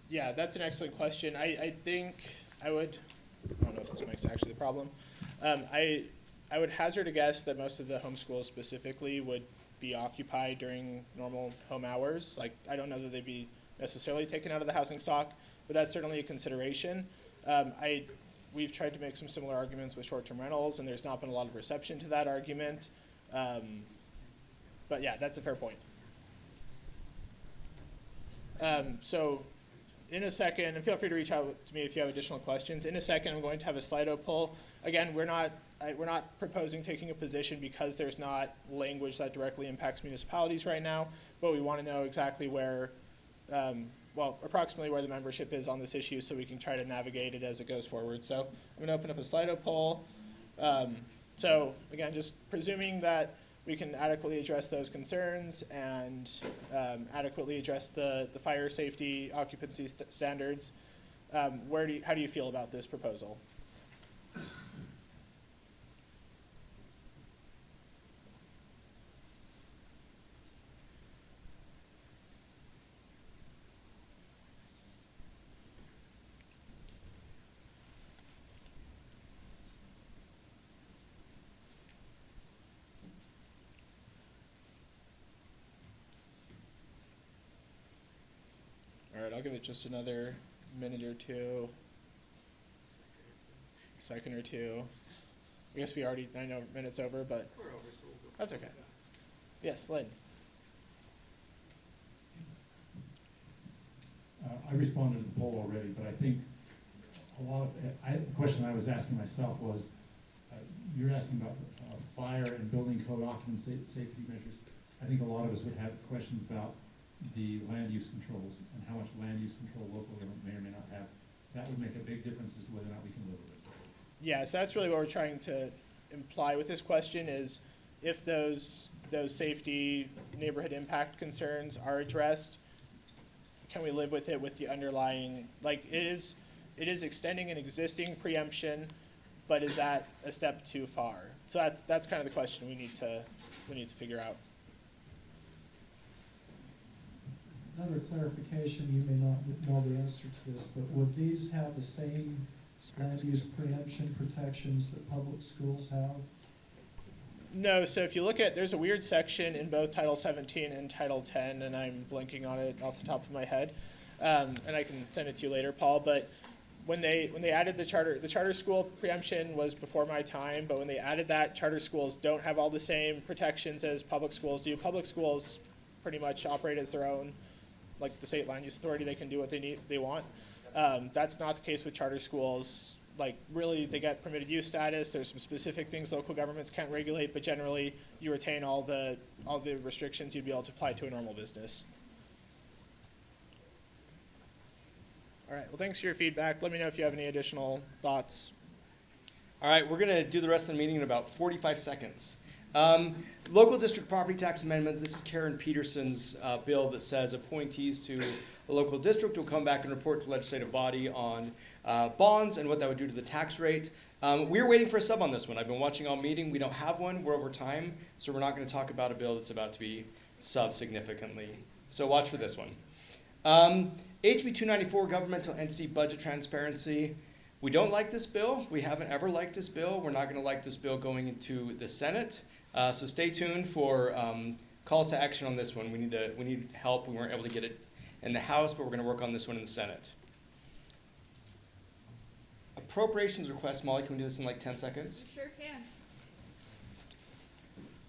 Yeah, that's an excellent question. I think I don't know if this makes actually the problem. I would hazard a guess that most of the homeschools specifically would be occupied during normal home hours. Like, I don't know that they'd be necessarily taken out of the housing stock, but that's certainly a consideration. We've tried to make some similar arguments with short-term rentals, and there's not been a lot of reception to that argument. But yeah, that's a fair point. So in a second, and feel free to reach out to me if you have additional questions. In a second, I'm going to have a Slido poll. Again, we're not proposing taking a position because there's not language that directly impacts municipalities right now, but we want to know exactly where, approximately where the membership is on this issue, so we can try to navigate it as it goes forward. So I'm going to open up a Slido poll. So again, just presuming that we can adequately address those concerns and adequately address the fire safety occupancy standards, how do you feel about this proposal? All right, I'll give it just another minute or two, second or two. I guess I know minute's over, but We're over, so we'll go. that's okay. Yes, Lynn. I responded to the poll already, but I think the question I was asking myself was, you're asking about fire and building code occupancy safety measures. I think a lot of us would have questions about the land use controls and how much land use control local government may or may not have. That would make a big difference as to whether or not we can live with it. Yeah, so that's really what we're trying to imply with this question is if those safety neighborhood impact concerns are addressed, can we live with it with the underlying, like it is extending an existing preemption, but is that a step too far? So that's kind of the question we need to figure out. Another clarification, you may not know the answer to this, but would these have the same land use preemption protections that public schools have? No, so if you look at, there's a weird section in both Title 17 and Title 10, and I'm blanking on it off the top of my head, and I can send it to you later, Paul, but when they added the charter school preemption was before my time, but when they added that, charter schools don't have all the same protections as public schools do. Public schools pretty much operate as their own, like the state land use authority, they can do what they want. That's not the case with charter schools. Like really, they get permitted use status. There's some specific things local governments can't regulate, but generally you retain all the restrictions you'd be able to apply to a normal business. All right, well thanks for your feedback. Let me know if you have any additional thoughts. All right, we're gonna do the rest of the meeting in about 45 seconds. Local district property tax amendment, this is Karen Peterson's bill that says appointees to a local district will come back and report to the legislative body on bonds and what that would do to the tax rate. We're waiting for a sub on this one. I've been watching all meeting. We don't have one. We're over time, so we're not gonna talk about a bill that's about to be sub significantly. So watch for this one. HB 294, governmental entity budget transparency. We don't like this bill. We haven't ever liked this bill. We're not going to like this bill going into the Senate. So stay tuned for calls to action on this one. We need help. We weren't able to get it in the House, but we're going to work on this one in the Senate. Appropriations request. Molly, can we do this in like 10 seconds? Sure can.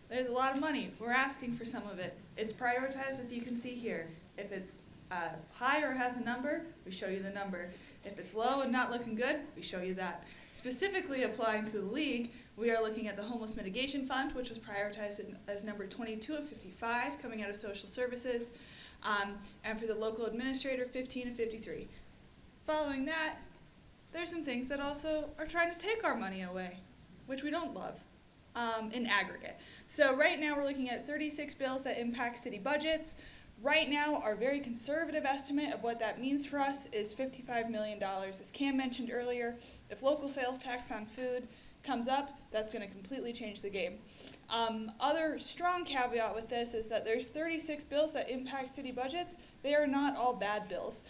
There's a lot of money. We're asking for some of it. It's prioritized, as you can see here. If it's high or has a number, we show you the number. If it's low and not looking good, we show you that. Specifically applying to the league, we are looking at the Homeless Mitigation Fund, which was prioritized as number 22 of 55, coming out of social services, and for the local administrator, 15 of 53. Following that, there's some things that also are trying to take our money away, which we don't love. In aggregate. So right now we're looking at 36 bills that impact city budgets. Right now, our very conservative estimate of what that means for us is $55 million. As Cam mentioned earlier, if local sales tax on food comes up, that's going to completely change the game. Other strong caveat with this is that there's 36 bills that impact city budgets. They are not all bad bills.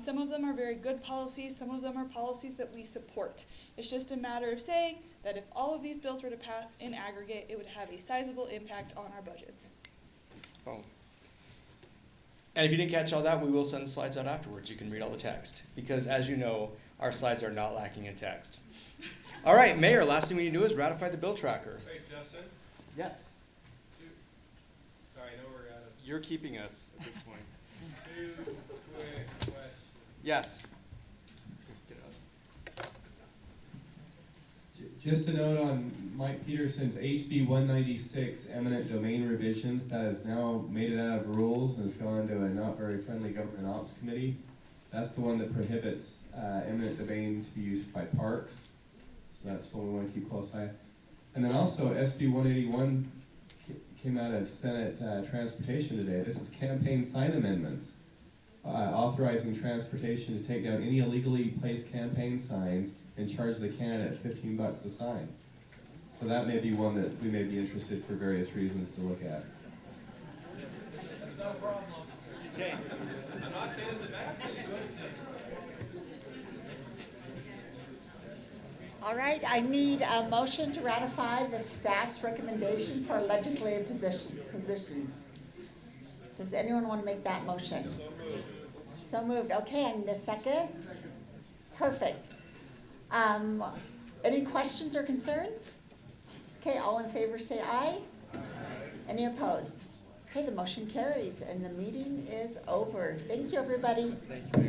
Some of them are very good policies. Some of them are policies that we support. It's just a matter of saying that if all of these bills were to pass in aggregate, it would have a sizable impact on our budgets. Oh. And if you didn't catch all that, we will send the slides out afterwards. You can read all the text. Because as you know, our slides are not lacking in text. All right, Mayor, last thing we need to do is ratify the bill tracker. Hey, Justin? Yes. Sorry, I know we're out of... You're keeping us at this point. 2 quick questions. Yes. Just a note on Mike Peterson's HB 196 eminent domain revisions, that has now made it out of rules and has gone to a not very friendly government ops committee. That's the one that prohibits eminent domain to be used by parks. So that's what we want to keep close eye. And then also SB 181 came out of Senate Transportation today. This is campaign sign amendments, authorizing transportation to take down any illegally placed campaign signs and charge the candidate $15 a sign. So that may be one that we may be interested for various reasons to look at. That's no problem. Okay. I'm not saying it's a bad thing. All right, I need a motion to ratify the staff's recommendations for legislative positions. Does anyone want to make that motion? So moved. Okay, I need a second. Perfect. Any questions or concerns? Okay, all in favor say aye. Any opposed? Okay, the motion carries and the meeting is over. Thank you, everybody. Thank you, Mayor.